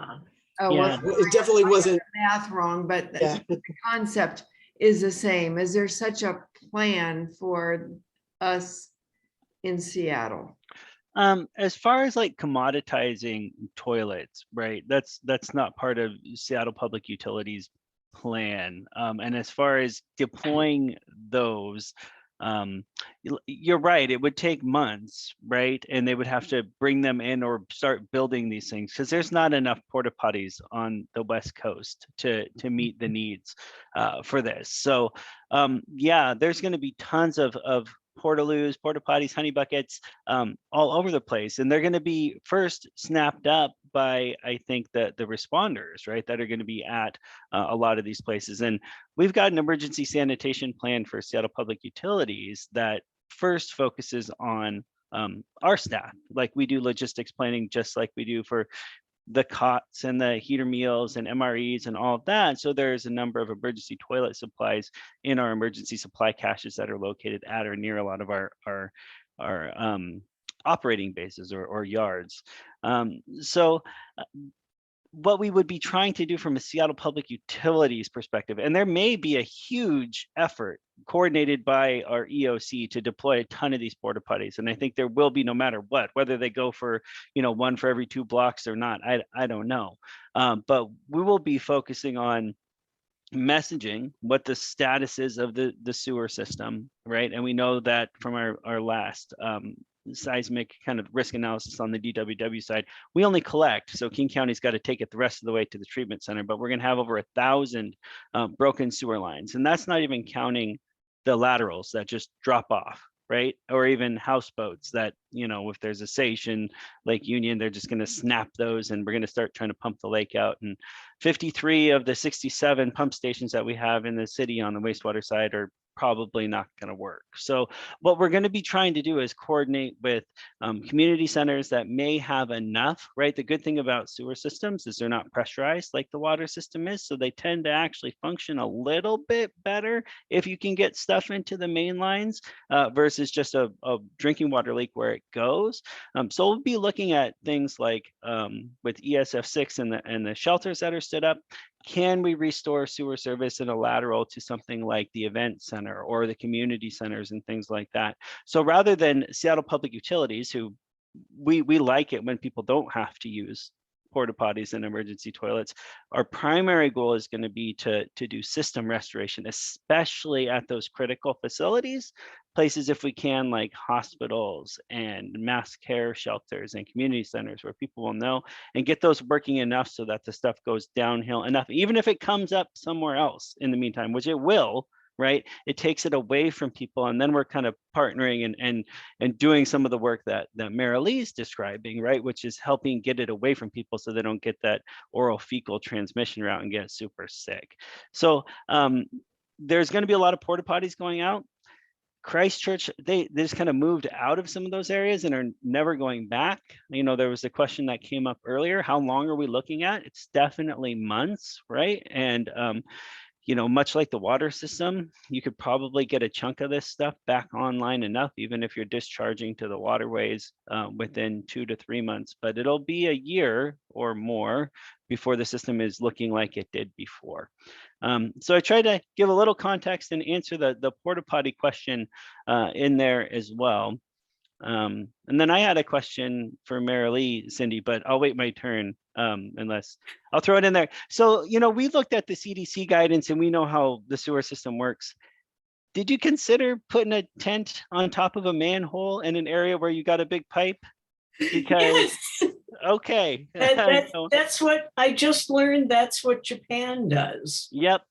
Oh, Yeah. well, It definitely I got wasn't. the math wrong, but Yeah. the concept is the same. Is there such a plan for us in Seattle? As far as like commoditizing toilets, right? That's not part of Seattle Public Utilities plan. And as far as deploying those, you're right, it would take months, right? And they would have to bring them in or start building these things because there's not enough porta potties on the West Coast to meet the needs for this. So yeah, there's going to be tons of portaloos, porta potties, honey buckets, all over the place. And they're going to be first snapped up by, I think, the responders, right, that are going to be at a lot of these places. And we've got an emergency sanitation plan for Seattle Public Utilities that first focuses on our staff, like we do logistics planning, just like we do for the cots and the heater meals and MREs and all of that. So there's a number of emergency toilet supplies in our emergency supply caches that are located at or near a lot of our operating bases or yards. So what we would be trying to do from a Seattle Public Utilities perspective, and there may be a huge effort coordinated by our EOC to deploy a ton of these porta potties, and I think there will be, no matter what, whether they go for 1 for every 2 blocks or not, I don't know, but we will be focusing on messaging what the status is of the sewer system, right? And we know that from our last seismic kind of risk analysis on the DWW side, we only collect, so King County's got to take it the rest of the way to the treatment center, but we're going to have over 1,000 broken sewer lines, and that's not even counting the laterals that just drop off, right? Or even houseboats that, if there's a station, Lake Union, they're just going to snap those, and we're going to start trying to pump the lake out. And 53 of the 67 pump stations that we have in the city on the wastewater side are probably not going to work. So what we're going to be trying to do is coordinate with community centers that may have enough, right? The good thing about sewer systems is they're not pressurized like the water system is. So they tend to actually function a little bit better if you can get stuff into the main lines versus just a drinking water leak where it goes. So we'll be looking at things like with ESF6 and the shelters that are stood up. Can we restore sewer service in a lateral to something like the event center or the community centers and things like that? So rather than Seattle Public Utilities, who we like it when people don't have to use porta potties and emergency toilets, our primary goal is going to be to do system restoration, especially at those critical facilities, places if we can, like hospitals and mass care shelters and community centers, where people will know and get those working enough so that the stuff goes downhill enough, even if it comes up somewhere else in the meantime, which it will, right? It takes it away from people, and then we're kind of partnering and doing some of the work that Merilee is describing, right? Which is helping get it away from people so they don't get that oral fecal transmission route and get super sick. So there's going to be a lot of porta potties going out. Christchurch, they just kind of moved out of some of those areas and are never going back. You know, there was a question that came up earlier. How long are we looking at? It's definitely months, right? And you know, much like the water system, you could probably get a chunk of this stuff back online enough, even if you're discharging to the waterways within 2 to 3 months. But it'll be a year or more before the system is looking like it did before. So I tried to give a little context and answer the porta potty question in there as well. And then I had a question for Merilee, Cindy, but I'll wait my turn unless I'll throw it in there. So, you know, we looked at the CDC guidance and we know how the sewer system works. Did you consider putting a tent on top of a manhole in an area where you got a big pipe? Because, Yes, okay. that's what I just learned. That's what Japan does. Yep.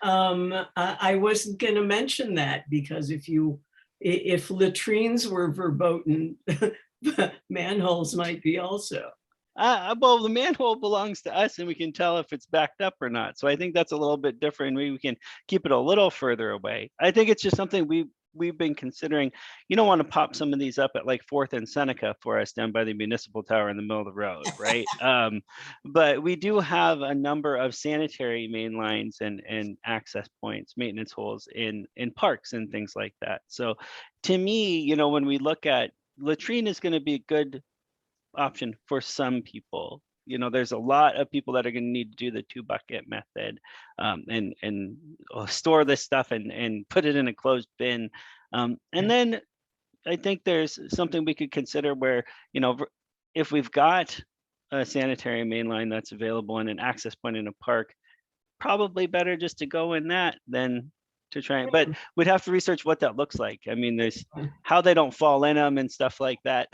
I wasn't going to mention that because if latrines were verboten, manholes might be also. Well, the manhole belongs to us and we can tell if it's backed up or not. So I think that's a little bit different. Maybe we can keep it a little further away. I think it's just something we've been considering. You don't want to pop some of these up at like 4th and Seneca for us down by the municipal tower in the middle of the road, right? But we do have a number of sanitary main lines and access points, maintenance holes in parks and things like that. So to me, you know, when we look at latrine is going to be a good option for some people. You know, there's a lot of people that are going to need to do the 2-bucket method and store this stuff and put it in a closed bin. And then I think there's something we could consider where, you know, if we've got a sanitary main line that's available and an access point in a park, probably better just to go in that than to try. But we'd have to research what that looks like. I mean, there's how they don't fall in them and stuff like that.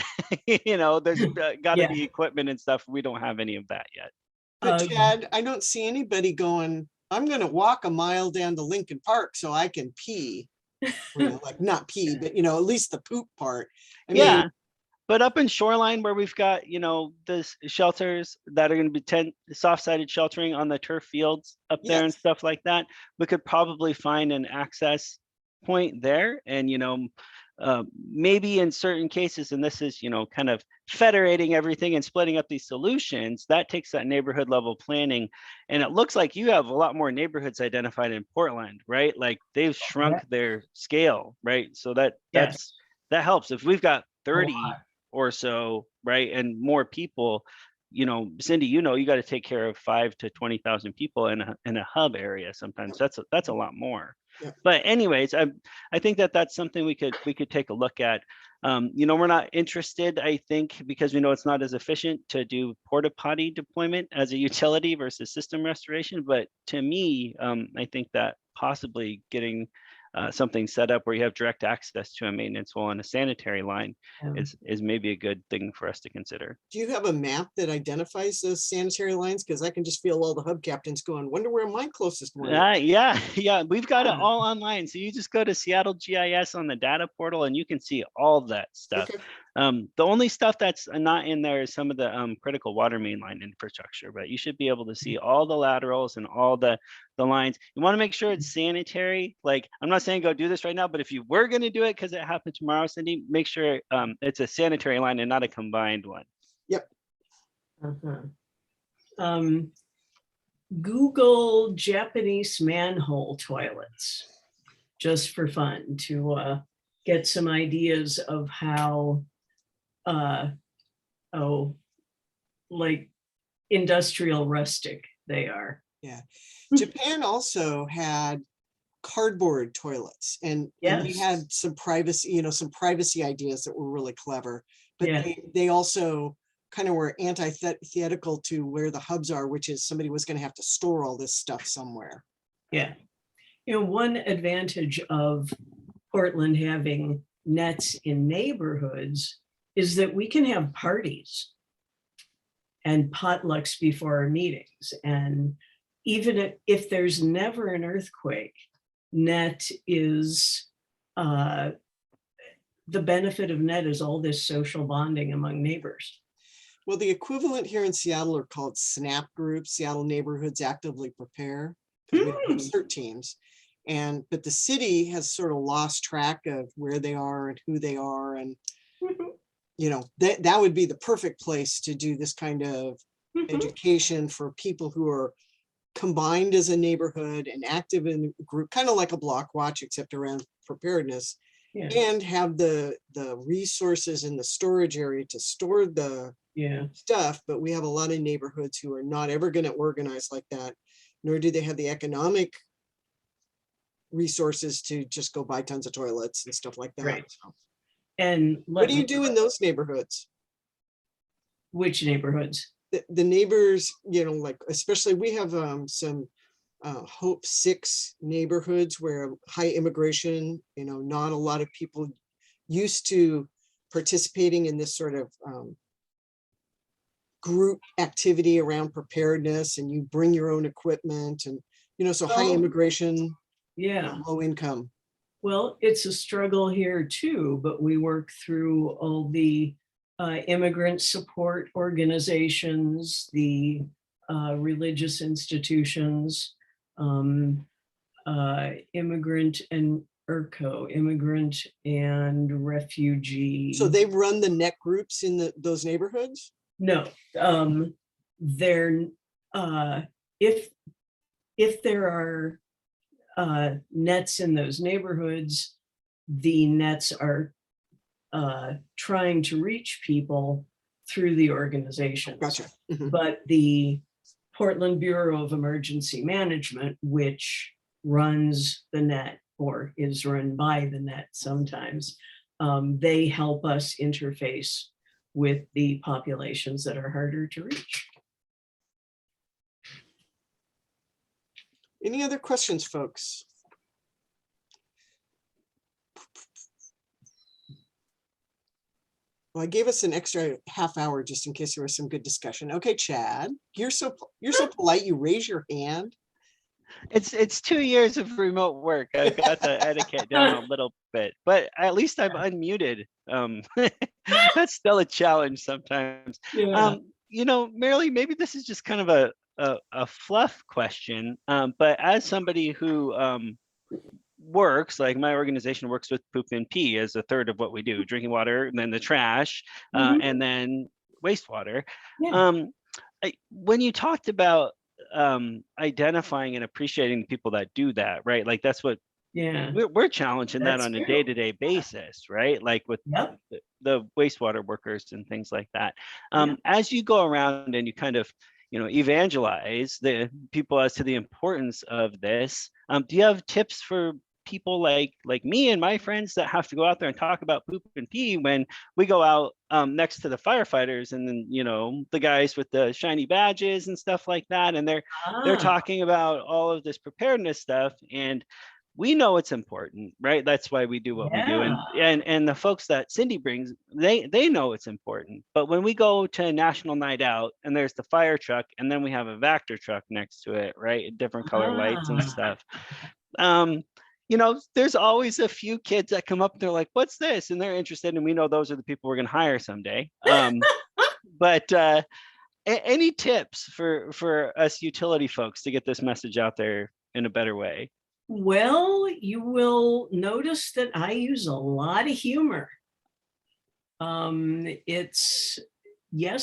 You know, there's got to be equipment and stuff. We don't have any of that yet. But Chad, I don't see anybody going, I'm going to walk a mile down to Lincoln Park so I can pee. You know, like not pee, but you know, at least the poop part. I mean, but up in Shoreline where we've got, you know, the shelters that are going to be soft-sided sheltering on the turf fields up there and stuff like that, we could probably find an access point there. And, you know, maybe in certain cases, and this is, you know, kind of federating everything and splitting up these solutions, that takes that neighborhood level planning. And it looks like you have a lot more neighborhoods identified in Portland, right? Like they've shrunk their scale, right? So that helps. If we've got 30 or so, right, and more people, you know, Cindy, you know, you got to take care of 5,000 to 20,000 people in a hub area. Sometimes that's a lot more. Yeah. But anyways, I think that's something we could take a look at. You know, we're not interested, I think, because we know it's not as efficient to do porta potty deployment as a utility versus system restoration. But to me, I think that possibly getting something set up where you have direct access to a maintenance hole and a sanitary line is maybe a good thing for us to consider. Do you have a map that identifies those sanitary lines? Because I can just feel all the hub captains going, wonder where my closest one is. Yeah, we've got it all online. So you just go to Seattle GIS on the data portal and you can see all that stuff. Okay. The only stuff that's not in there is some of the critical water main line infrastructure, but you should be able to see all the laterals and all the lines. You want to make sure it's sanitary. Like, I'm not saying go do this right now, but if you were going to do it because it happened tomorrow, Cindy, make sure it's a sanitary line and not a combined one. Yep. Google Japanese manhole toilets, just for fun, to get some ideas of how like industrial rustic they are. Yeah. Japan also had cardboard toilets and they had some privacy, you know, some privacy ideas that were really clever, but they also kind of were antithetical to where the hubs are, which is somebody was going to have to store all this stuff somewhere. Yeah. You know, one advantage of Portland having nets in neighborhoods is that we can have parties and potlucks before our meetings. And even if there's never an earthquake, net is, the benefit of net is all this social bonding among neighbors. Well, the equivalent here in Seattle are called SNAP groups, Seattle Neighborhoods Actively Prepare. We have CERT teams. but the city has sort of lost track of where they are and who they are. And, you know, that would be the perfect place to do this kind of education for people who are combined as a neighborhood and active in a group, kind of like a block watch, except around preparedness, Yeah, and have the resources in the storage area to store the yeah, stuff. But we have a lot of neighborhoods who are not ever going to organize like that, nor do they have the economic resources to just go buy tons of toilets and stuff like that. Right. So, and what do you do in those neighborhoods? which neighborhoods? The neighbors, you know, like, especially we have some Hope 6 neighborhoods where high immigration, you know, not a lot of people used to participating in this sort of group activity around preparedness, and you bring your own equipment, and, you know, so high Oh, immigration, Yeah, low income. well, it's a struggle here too, but we work through all the immigrant support organizations, the religious institutions, immigrant and IRCO, immigrant and refugee. So they run the net groups in those neighborhoods? No, they're, if there are nets in those neighborhoods, the nets are trying to reach people through the organizations. Gotcha. Mhm. But the Portland Bureau of Emergency Management, which runs the net or is run by the net sometimes, they help us interface with the populations that are harder to reach. Any other questions, folks? Well, I gave us an extra half hour just in case there was some good discussion. Okay, Chad, you're so polite. You raise your hand. It's 2 years of remote work. I've got the etiquette down a little bit, but at least I'm unmuted. That's still a challenge sometimes. Yeah. You know, Merilee, maybe this is just kind of a fluff question, but as somebody who works, like my organization works with poop and pee as a third of what we do, drinking water, and then the trash, Mhm. and then wastewater. Yeah. When you talked about identifying and appreciating the people that do that, right? Like that's what Yeah. we're challenging that That's on a true. day-to-day basis, right? Like with Yep. the wastewater workers and things like that. Yeah. As you go around and you kind of, you know, evangelize the people as to the importance of this, do you have tips for people like me and my friends that have to go out there and talk about poop and pee when we go out next to the firefighters, and then, you know, the guys with the shiny badges and stuff like that, and they're Ah, talking about all of this preparedness stuff, and we know it's important, right? That's why we do what we do. And the folks that Cindy brings, they know it's important. But when we go to National Night Out and there's the fire truck, and then we have a Vector truck next to it, right? Different color lights and stuff. You know, there's always a few kids that come up and they're like, what's this? And they're interested, and we know those are the people we're going to hire someday. But any tips for us utility folks to get this message out there in a better way? Well, you will notice that I use a lot of humor. Yes,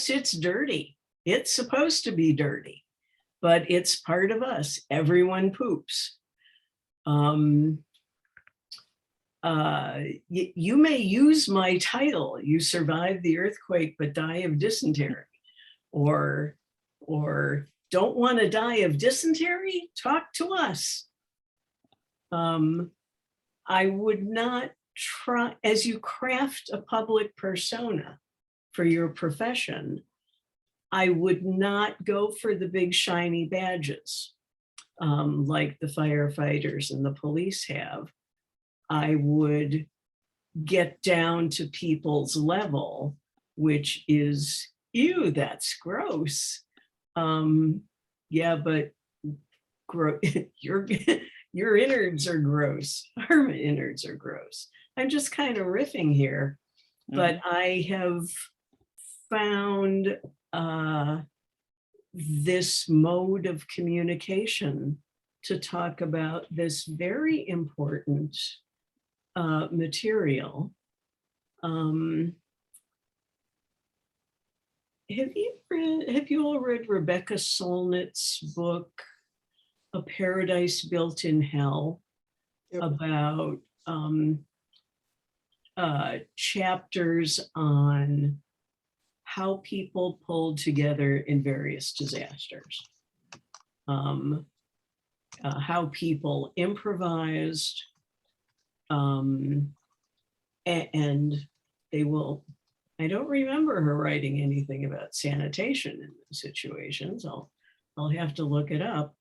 it's dirty. It's supposed to be dirty, but it's part of us. Everyone poops. You may use my title, "You survived the earthquake but die of dysentery," or "Don't want to die of dysentery? Talk to us." I would not try, as you craft a public persona for your profession, I would not go for the big shiny badges like the firefighters and the police have. I would get down to people's level, which is, ew, that's gross. Yeah, but your innards are gross. Our innards are gross. I'm just kind of riffing here, but I have found this mode of communication to talk about this very important material. Have you all read Rebecca Solnit's book, A Paradise Built in Hell? Yep. About chapters on how people pulled together in various disasters. How people improvised, and they will, I don't remember her writing anything about sanitation in those situations. I'll have to look it up.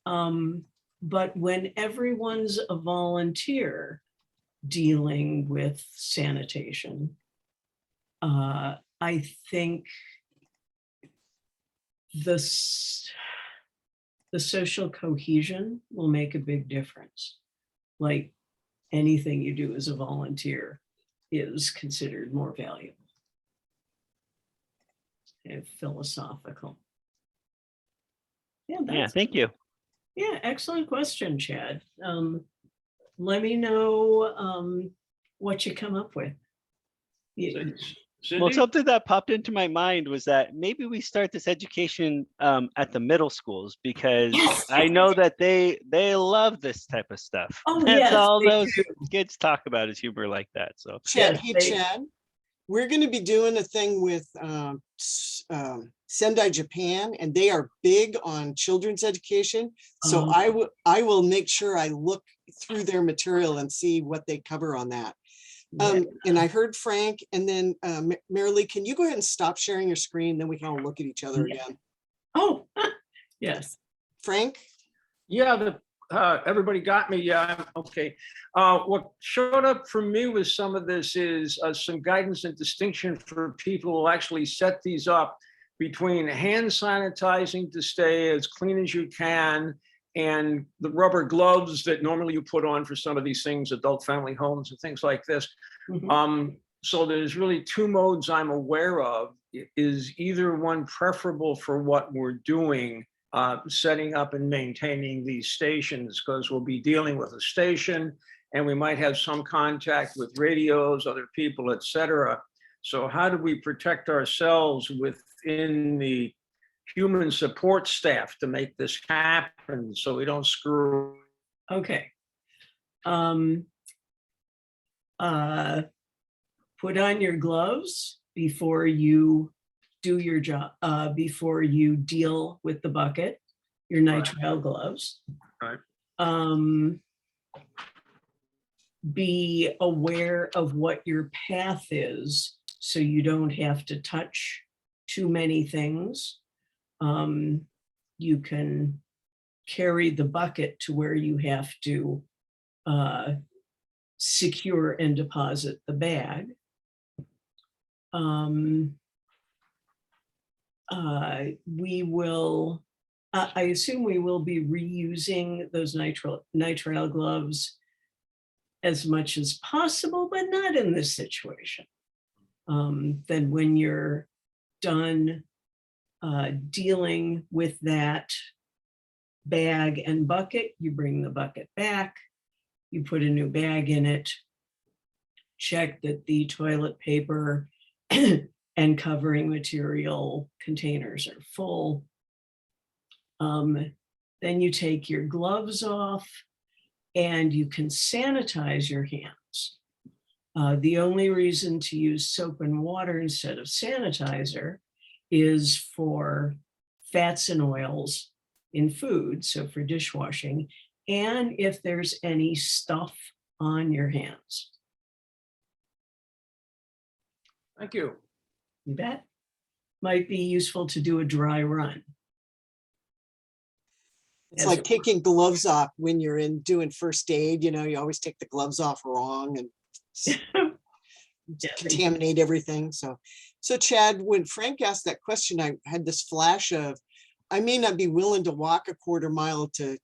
But when everyone's a volunteer dealing with sanitation, I think the social cohesion will make a big difference. Like anything you do as a volunteer is considered more valuable and philosophical. Yeah, thank you. Yeah, excellent question, Chad. Let me know what you come up with. Well, something that popped into my mind was that maybe we start this education at the middle schools, because Yes. I know that they love this type of stuff. Oh, That's yes, all they those do. kids talk about, is humor like that. So Chad, Yes, hey, they- Chad, we're going to be doing a thing with Sendai Japan, and they are big on children's education. So Oh. I will make sure I look through their material and see what they cover on that. And I heard Frank, and then Merilee, can you go ahead and stop sharing your screen? Then we can all look at each other Yeah. again. Oh, yes. Frank? Yeah, everybody got me. Yeah, I'm okay. What showed up for me with some of this is some guidance and distinction for people who actually set these up between hand sanitizing to stay as clean as you can and the rubber gloves that normally you put on for some of these things, adult family homes and things like this. Mhm. So there's really two modes I'm aware of. Is either one preferable for what we're doing, setting up and maintaining these stations, because we'll be dealing with a station and we might have some contact with radios, other people, etc. So how do we protect ourselves within the human support staff to make this happen so we don't screw? Okay. Put on your gloves before you do your job, before you deal with the bucket, your nitrile gloves. Right. Be aware of what your path is so you don't have to touch too many things. You can carry the bucket to where you have to secure and deposit the bag. We will, I assume we will be reusing those nitrile gloves as much as possible, but not in this situation. Then when you're done dealing with that bag and bucket, you bring the bucket back, you put a new bag in it, check that the toilet paper and covering material containers are full. Then you take your gloves off and you can sanitize your hands. The only reason to use soap and water instead of sanitizer is for fats and oils in food, so for dishwashing, and if there's any stuff on your hands. Thank you. You bet. Might be useful to do a dry run. It's As like it- taking gloves off when you're in doing first aid, you always take the gloves off wrong and contaminate everything. So Chad, when Frank asked that question, I had this flash of, I may not be willing to walk a quarter mile to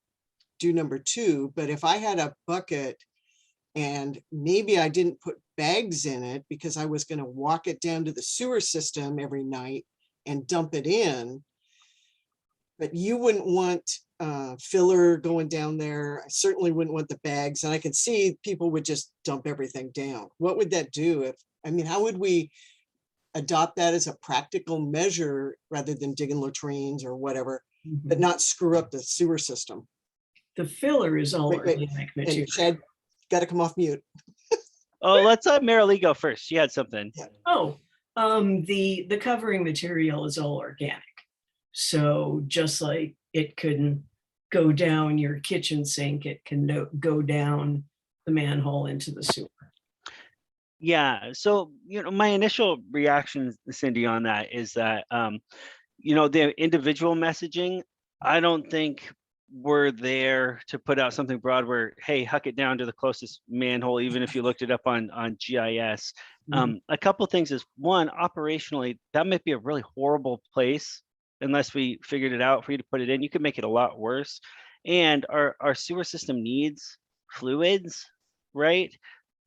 do number 2, but if I had a bucket and maybe I didn't put bags in it because I was going to walk it down to the sewer system every night and dump it in, But you wouldn't want filler going down there. I certainly wouldn't want the bags. And I can see people would just dump everything down. What would that do if, I mean, how would we adopt that as a practical measure rather than digging latrines or whatever, but not screw up the sewer system? The filler is all Wait, wait. organic And material. Chad, got to come off mute. Oh, let's let Merilee go first. She had something. Oh, the covering material is all organic. So just like it couldn't go down your kitchen sink, it can go down the manhole into the sewer. Yeah. So, my initial reaction, Cindy, on that is that, the individual messaging, I don't think we're there to put out something broad where, hey, huck it down to the closest manhole, even if you looked it up on GIS. A couple things is, one, operationally, that might be a really horrible place unless we figured it out for you to put it in. You could make it a lot worse. And our sewer system needs fluids, right?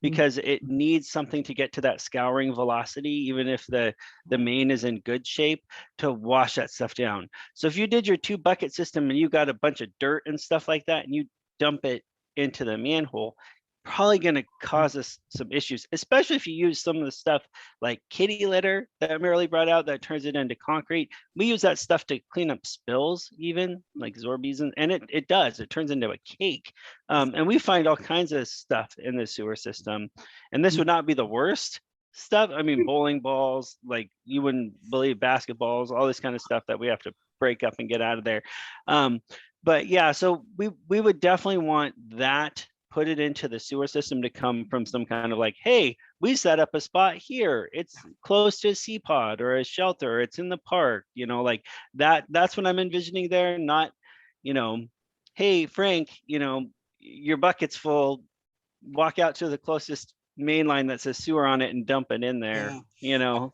Because it needs something to get to that scouring velocity, even if the main is in good shape, to wash that stuff down. So if you did your 2-bucket system and you got a bunch of dirt and stuff like that, and you dump it into the manhole, probably going to cause us some issues, especially if you use some of the stuff like kitty litter that Merilee brought out that turns it into concrete. We use that stuff to clean up spills, even like Zorbies, and it turns into a cake. And we find all kinds of stuff in the sewer system, and this would not be the worst stuff. I mean, bowling balls, like you wouldn't believe, basketballs, all this kind of stuff that we have to break up and get out of there. But yeah, so we would definitely want that put it into the sewer system to come from some kind of like, hey, we set up a spot here. It's close to a sea pod or a shelter. It's in the park, like that. That's what I'm envisioning there. Not, hey, Frank, your bucket's full. Walk out to the closest main line that says sewer on it and dump it in there.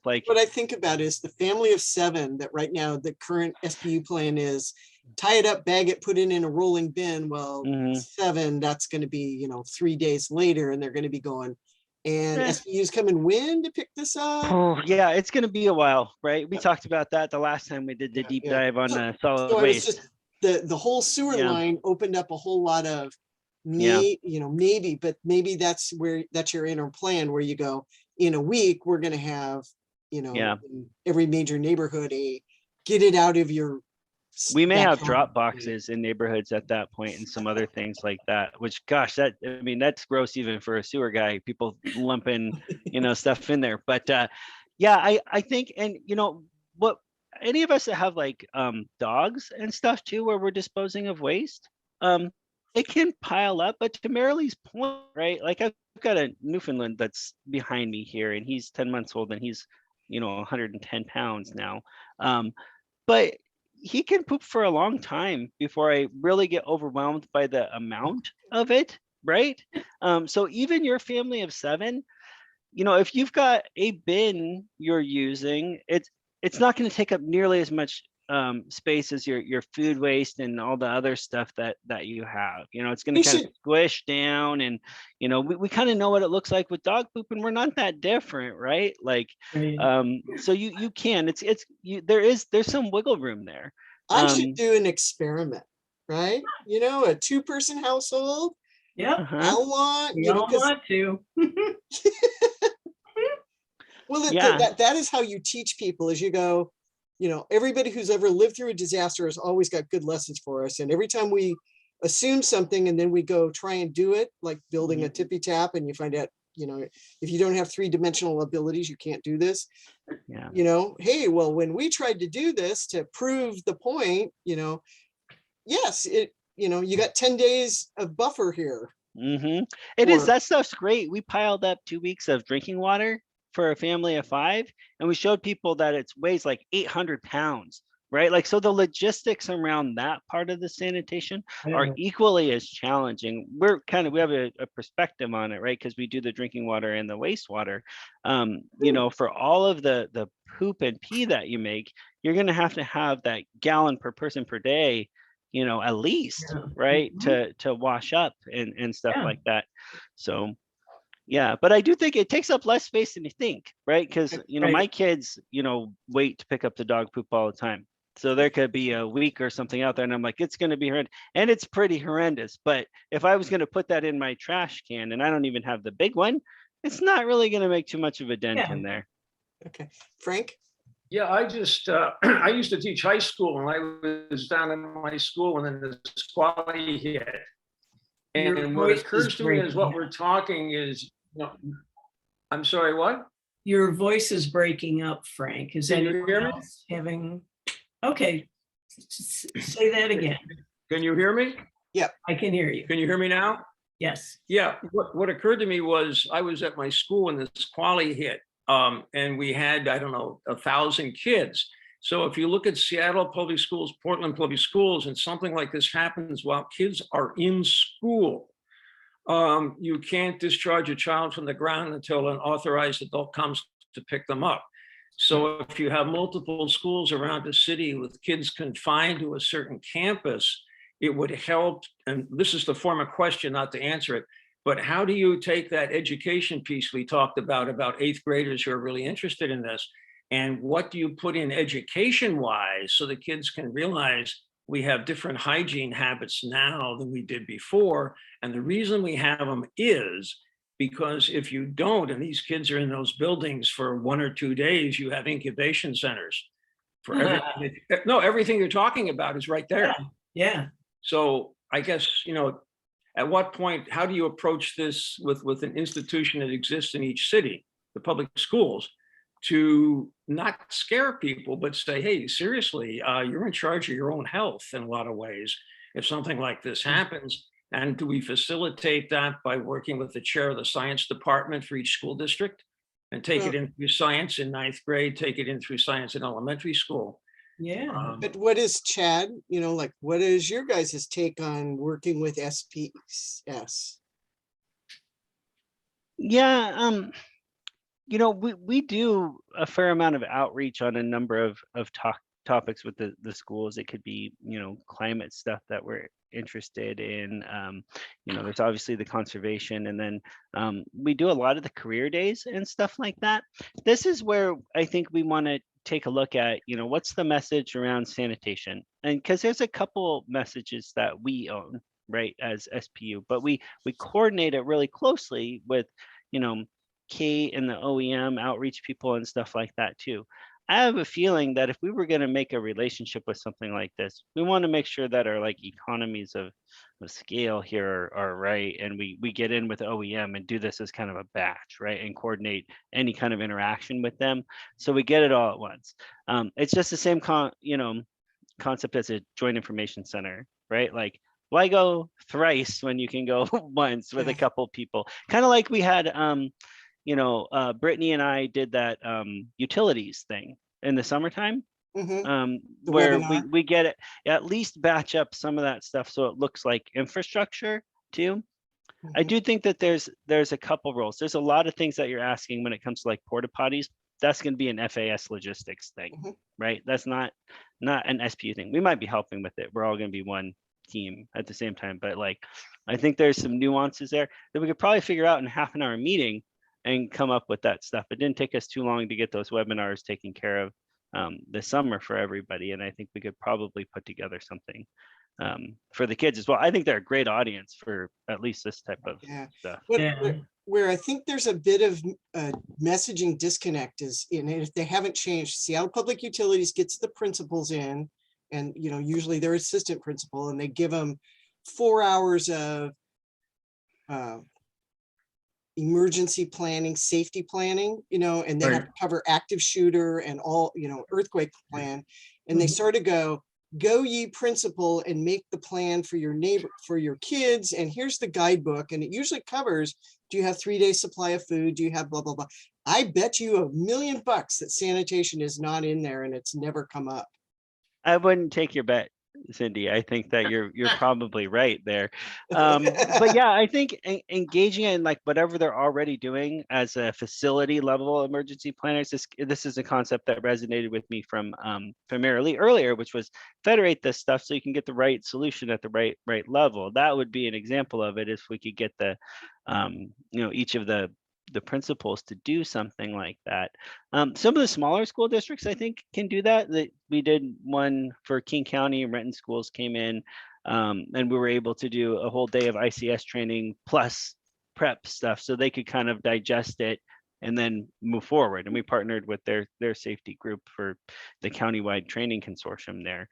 Like what I think about is the family of 7 that right now the current SPU plan is tie it up, bag it, put it in a rolling bin. Well, 7, that's going to be, 3 days later, and they're going to be going, and SPU's coming when to pick this up? Oh, yeah, it's going to be a while, right? We talked about that the last time we did the deep dive on solid so waste. It's just the whole sewer line opened up a whole lot of maybe, but maybe that's your inner plan where you go, in a week, we're going to have, in every major neighborhood, get it out of your. We may have drop boxes in neighborhoods at that point and some other things like that, which, gosh, that's gross even for a sewer guy, people lumping, stuff in there. But I think, and what, any of us that have like dogs and stuff too, where we're disposing of waste, it can pile up. But to Merilee's point, right? Like I've got a Newfoundland that's behind me here, and he's 10 months old, and he's 110 pounds now. But he can poop for a long time before I really get overwhelmed by the amount of it, right? So even your family of 7, if you've got a bin you're using, it's not going to take up nearly as much space as your food waste and all the other stuff that you have. It's going to kind of squish down, and we kind of know what it looks like with dog poop, and we're not that different, right? Like so you can, there's some wiggle room there. I should do an experiment, right? A 2-person household. Yeah, how long? We all want to. Well, that is how you teach people, as you go. Everybody who's ever lived through a disaster has always got good lessons for us. And every time we assume something and then we go try and do it, like building a tippy tap, and you find out, if you don't have 3-dimensional abilities, you can't do this. Hey, well, when we tried to do this to prove the point, yes, you got 10 days of buffer here. It is, that stuff's great. We piled up 2 weeks of drinking water for a family of 5, and we showed people that it weighs like 800 pounds, right? Like, so the logistics around that part of the sanitation are equally as challenging. We have a perspective on it, right? Because we do the drinking water and the wastewater. For all of the poop and pee that you make, you're going to have that gallon per person per day, at least, right? To wash up and stuff like that. So yeah, but I do think it takes up less space than you think, right? Because my kids, wait to pick up the dog poop all the time. So there could be a week or something out there and I'm like, it's going to be horrendous. And it's pretty horrendous. But if I was going to put that in my trash can and I don't even have the big one, it's not really going to make too much of a dent Yeah. in there. Okay, Frank? Yeah, I just, I used to teach high school and I was down in my school and then the squally hit. Your And what voice is occurs to me is breaking what up. we're talking is, I'm sorry, what? Your voice is breaking up, Frank. Is Can you anyone hear me? else having? Okay, say that again. Can you hear me? I can hear you. Can you hear me now? Yes. Yeah, what occurred to me was I was at my school when this quali hit. And we had, I don't know, 1,000 kids. So if you look at Seattle Public Schools, Portland Public Schools, and something like this happens while kids are in school, you can't discharge a child from the ground until an authorized adult comes to pick them up. So if you have multiple schools around the city with kids confined to a certain campus, it would help, and this is the form of question, not to answer it, but how do you take that education piece we talked about 8th graders who are really interested in this, and what do you put in education-wise so the kids can realize we have different hygiene habits now than we did before, and the reason we have them is because if you don't, and these kids are in those buildings for 1 or 2 days, you have incubation centers for everything. No, everything you're talking about is right there. Yeah. So I guess, at what point, how do you approach this with an institution that exists in each city, the public schools, to not scare people, but say, hey, seriously, you're in charge of your own health in a lot of ways if something like this happens. And do we facilitate that by working with the chair of the science department for each school district and take it in through science in 9th grade, take it in through science in elementary school? Yeah. But what is Chad, like, what is your guys' take on working with SPS? Yeah, we do a fair amount of outreach on a number of topics with the schools. It could be, climate stuff that we're interested in. There's obviously the conservation, and then we do a lot of the career days and stuff like that. This is where I think we want to take a look at, what's the message around sanitation? And because there's a couple messages that we own, right, as SPU, but we coordinate it really closely with, Kate and the OEM outreach people and stuff like that too. I have a feeling that if we were going to make a relationship with something like this, we want to make sure that our economies of scale here are right, and we get in with OEM and do this as kind of a batch, right, and coordinate any kind of interaction with them, so we get it all at once. It's just the same concept as a joint information center, right? Like, why go thrice when you can go once with a couple people? Kind of like we had Brittany and I did that utilities thing in the summertime, where we get it, at least batch up some of that stuff so it looks like infrastructure too. I do think that there's a couple roles. There's a lot of things that you're asking when it comes to porta potties. That's going to be an FAS logistics thing, right? That's not an SPU thing. We might be helping with it. We're all going to be one team at the same time, but I think there's some nuances there that we could probably figure out in a half an hour meeting and come up with that stuff. It didn't take us too long to get those webinars taken care of this summer for everybody. And I think we could probably put together something for the kids as well. I think they're a great audience for at least this type of stuff. Where I think there's a bit of messaging disconnect is if they haven't changed. Seattle Public Utilities gets the principals in, and usually their assistant principal, and they give them 4 hours of emergency planning, safety planning, and they have to cover active shooter and all, earthquake plan. And they sort of go ye principal and make the plan for your neighbor, for your kids. And here's the guidebook. And it usually covers, do you have 3 days supply of food? Do you have blah, blah, blah. I bet you $1 million that sanitation is not in there and it's never come up. I wouldn't take your bet, Cindy. I think that you're probably right there. But yeah, I think engaging in whatever they're already doing as a facility level emergency planners, this is a concept that resonated with me from Merilee earlier, which was federate this stuff so you can get the right solution at the right level. That would be an example of it if we could get the each of the the principals to do something like that. Some of the smaller school districts, I think, can do that. We did one for King County, and Renton schools came in, and we were able to do a whole day of ICS training plus prep stuff, so they could kind of digest it and then move forward. And we partnered with their safety group for the countywide training consortium there.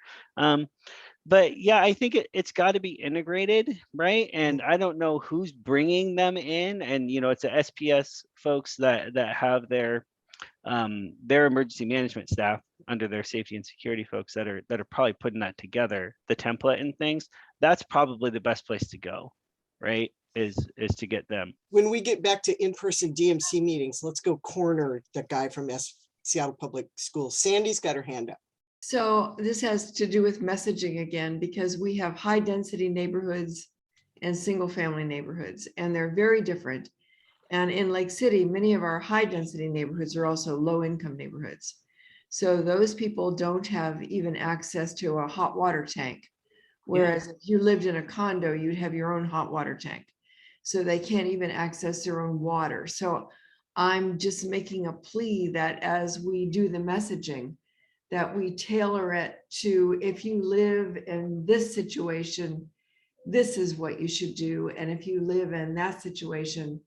But yeah, I think it's got to be integrated, right? And I don't know who's bringing them in. And it's the SPS folks that have their emergency management staff under their safety and security folks that are probably putting that together, the template and things. That's probably the best place to go, right? Is to get them. When we get back to in-person DMC meetings, let's go corner the guy from Seattle Public Schools. Sandy's got her hand up. So this has to do with messaging again, because we have high density neighborhoods and single family neighborhoods, and they're very different. And in Lake City, many of our high density neighborhoods are also low income neighborhoods. So those people don't have even access to a hot water tank. Whereas if you lived in a condo, you'd have your own hot water tank. So they can't even access their own water. So I'm just making a plea that as we do the messaging, that we tailor it to, if you live in this situation, this is what you should do. And if you live in that situation,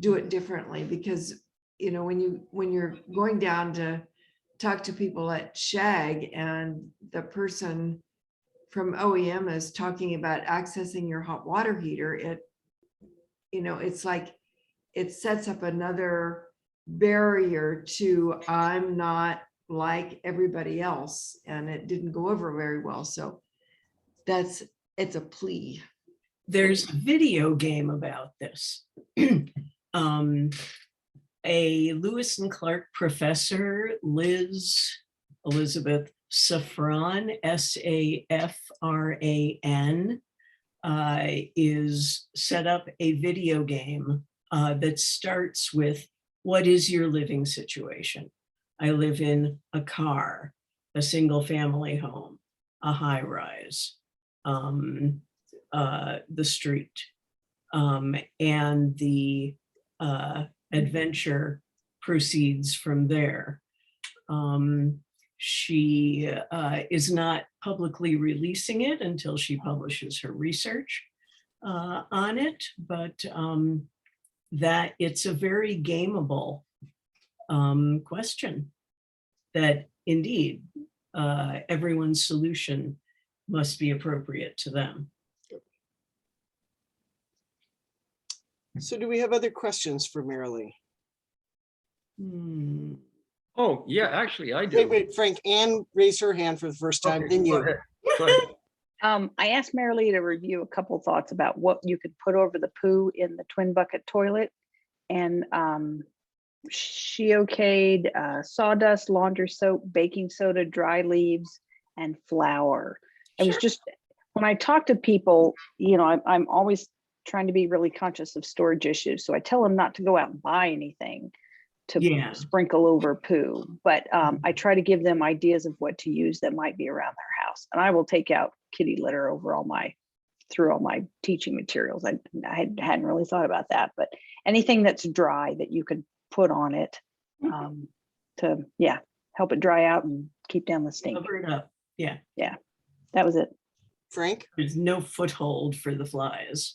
do it differently. Because, when you're going down to talk to people at SHAG and the person from OEM is talking about accessing your hot water heater, it's like, it sets up another barrier to, I'm not like everybody else, and it didn't go over very well. So it's a plea. There's a video game about this. A Lewis and Clark professor, Elizabeth Safran, Safran, is set up a video game that starts with, what is your living situation? I live in a car, a single family home, a high rise, the street, and the adventure proceeds from there. She is not publicly releasing it until she publishes her research on it, but that it's a very gameable question that indeed everyone's solution must be appropriate to them. So do we have other questions for Merilee? Oh, yeah, actually, I do. Wait, Frank, Ann raised her hand for the first time, Okay, then go you. ahead. Go ahead. I asked Merilee to review a couple thoughts about what you could put over the poo in the twin bucket toilet. And she okayed sawdust, laundry soap, baking soda, dry leaves, and flour. I was just, when I talk to people, I'm always trying to be really conscious of storage issues. So I tell them not to go out and buy anything to sprinkle over poo. But I try to give them ideas of what to use that might be around their house. And I will take out kitty litter over through all my teaching materials. I hadn't really thought about that, but anything that's dry that you could put on it to help it dry out and keep down the stink. Cover it up. Yeah. That was it. Frank? There's no foothold for the flies.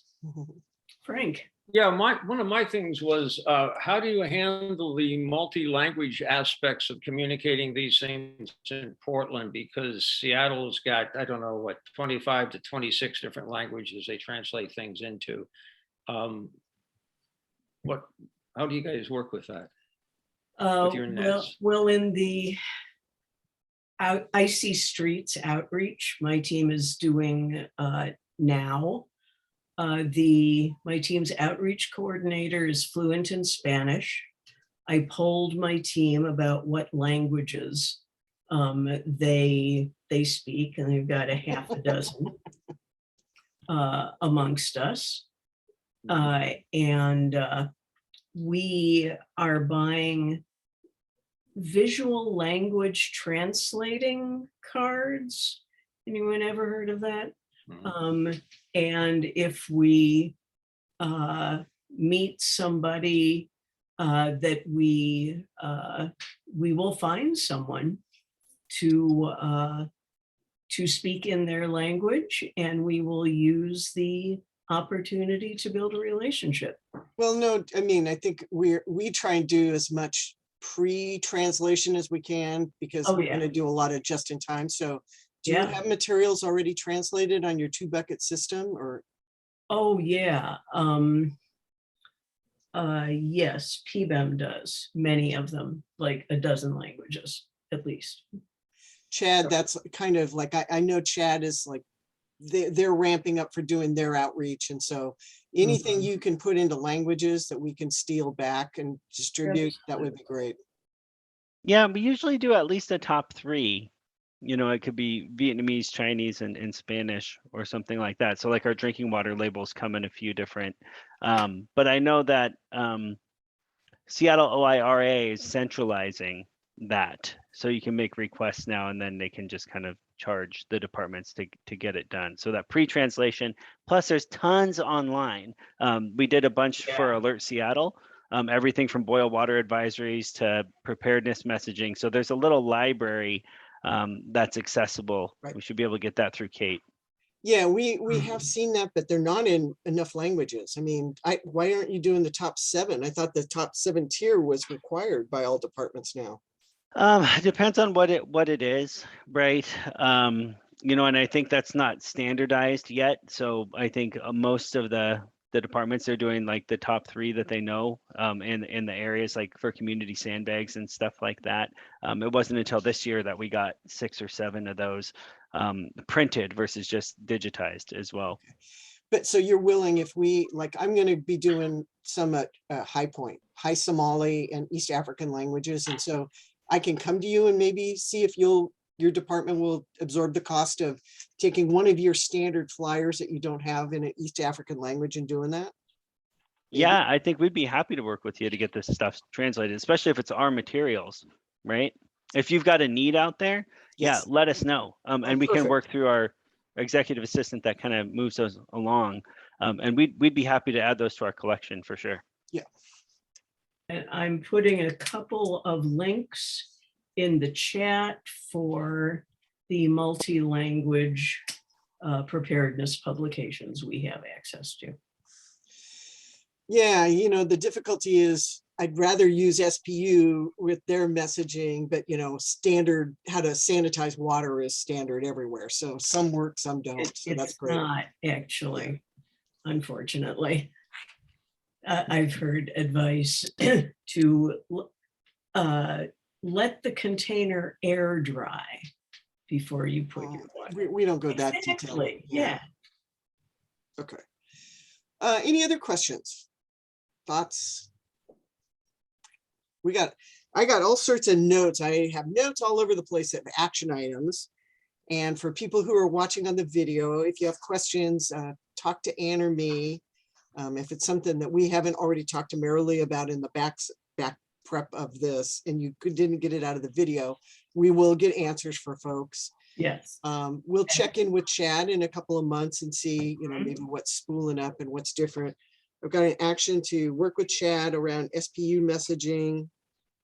Frank. Yeah, one of my things was, how do you handle the multi-language aspects of communicating these things in Portland? Because Seattle's got, I don't know, what, 25 to 26 different languages they translate things into. How do you guys work with that? With your nets? Well, in the Icy Streets outreach, my team is doing now. My team's outreach coordinator is fluent in Spanish. I polled my team about what languages they speak, and they've got a half a dozen amongst us. And we are buying visual language translating cards. Anyone ever heard of that? And if we meet somebody that we will find someone to speak in their language, and we will use the opportunity to build a relationship. Well, no, I mean, I think we try and do as much pre-translation as we can, because Oh, we're yeah. going to do a lot of just in time. So do you Yeah. have materials already translated on your 2-bucket system, or? Oh, yeah. Yes, PBEM does, many of them, like a dozen languages at least. Chad, that's kind of like, I know Chad is like, they're ramping up for doing their outreach. And so anything you can put into languages that we can steal back and distribute, that would be great. Yeah, we usually do at least a top 3. You know, it could be Vietnamese, Chinese, and Spanish or something like that. So like our drinking water labels come in a few different. But I know that Seattle OIRA is centralizing that. So you can make requests now, and then they can just kind of charge the departments to get it done. So that pre-translation, plus there's tons online. We did a bunch for Alert Seattle. Everything from boil water advisories to preparedness messaging. So there's a little library that's accessible. Right. We should be able to get that through Kate. Yeah, we have seen that, but they're not in enough languages. I mean, why aren't you doing the top 7? I thought the top 7 tier was required by all departments now. Depends on what it is, right? You know, and I think that's not standardized yet. So I think most of the departments are doing like the top 3 that they know in the areas, like for community sandbags and stuff like that. It wasn't until this year that we got 6 or 7 of those printed versus just digitized as well. But so you're willing, if we, like, I'm going to be doing some at High Point, High Somali and East African languages. And so I can come to you and maybe see if your department will absorb the cost of taking one of your standard flyers that you don't have in an East African language and doing that. Maybe? Yeah, I think we'd be happy to work with you to get this stuff translated, especially if it's our materials, right? If you've got a need out there, Yes. yeah, let us know. And we can perfect. work through our executive assistant that kind of moves those along. And we'd be happy to add those to our collection for sure. Yeah. And I'm putting a couple of links in the chat for the multi-language preparedness publications we have access to. Yeah, you know, the difficulty is I'd rather use SPU with their messaging, but you know, standard, how to sanitize water is standard everywhere. So some work, some don't. So that's It's great. not actually, unfortunately. I've heard advice to let the container air dry before you put your water. We don't go that detailed. Exactly, yeah. Okay. Any other questions? Thoughts? I got all sorts of notes. I have notes all over the place of action items. And for people who are watching on the video, if you have questions, talk to Ann or me. If it's something that we haven't already talked to Merilee about in the back prep of this, and you didn't get it out of the video, we will get answers for folks. Yes. We'll check in with Chad in a couple of months and see, you know, maybe what's spooling up and what's different. I've got an action to work with Chad around SPU messaging.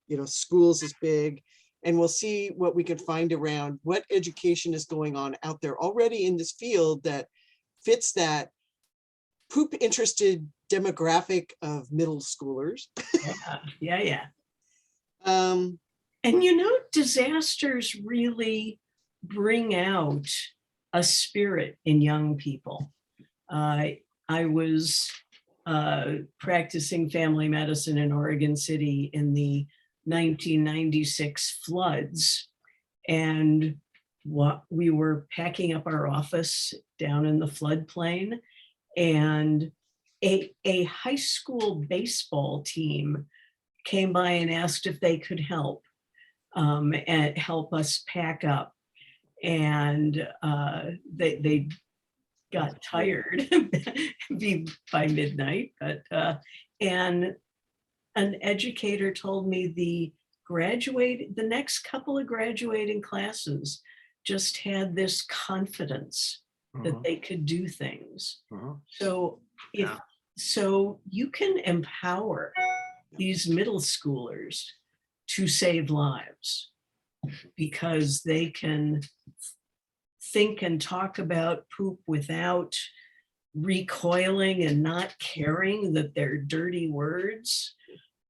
You know, schools is big, and we'll see what we can find around what education is going on out there already in this field that fits that poop interested demographic of middle schoolers. Yeah. Um, And you know, disasters really bring out a spirit in young people. I was practicing family medicine in Oregon City in the 1996 floods, and we were packing up our office down in the floodplain, and a high school baseball team came by and asked if they could help and help us pack up. And they got tired by midnight, but and an educator told me the next couple of graduating classes just had this confidence that they could do things. So so you can empower these middle schoolers to save lives, because they can think and talk about poop without recoiling and not caring that they're dirty words.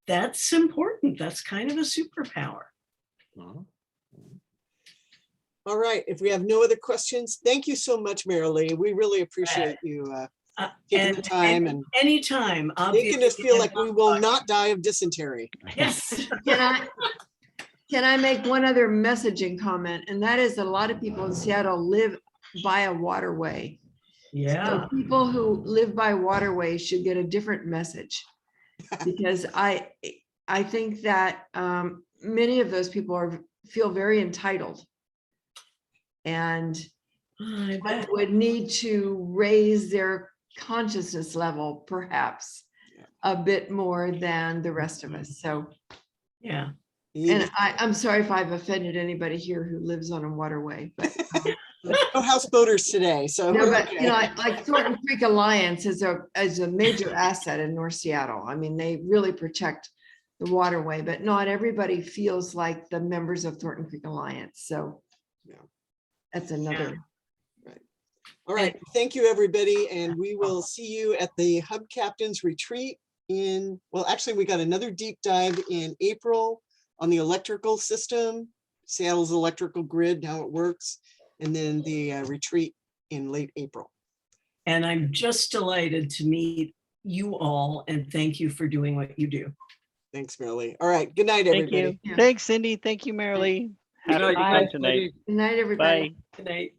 That's important. That's kind of a superpower. All right, if we have no other questions, thank you so much, Merilee. We really appreciate you taking the time and Anytime. making us obviously, feel like we will not die of dysentery. Yes. Can I make one other messaging comment? And that is that a lot of people in Seattle live by a waterway. Yeah. So people who live by waterways should get a different message. Because I think that many of those people feel very entitled. And I bet. would need to raise their consciousness level perhaps a bit more than the rest of us. So, Yeah. and I'm sorry if I've offended anybody here who lives on a waterway, but No houseboaters today, so. no, we're but okay. you know, like Thornton Creek Alliance is a major asset in North Seattle. I mean, they really protect the waterway, but not everybody feels like the members of Thornton Creek Alliance. So Yeah. that's another. All right, thank you, everybody, and we will see you at the Hub Captains Retreat in, well, actually, we got another deep dive in April on the electrical system, Seattle's electrical grid, how it works, and then the retreat in late April. And I'm just delighted to meet you all, and thank you for doing what you do. Thanks, Merilee. All right, good night, Thank everybody. you. Yeah. Thanks, Cindy. Thank you, Merilee. Have a good Good night tonight. ladies. Good night, everybody. Bye. Good night.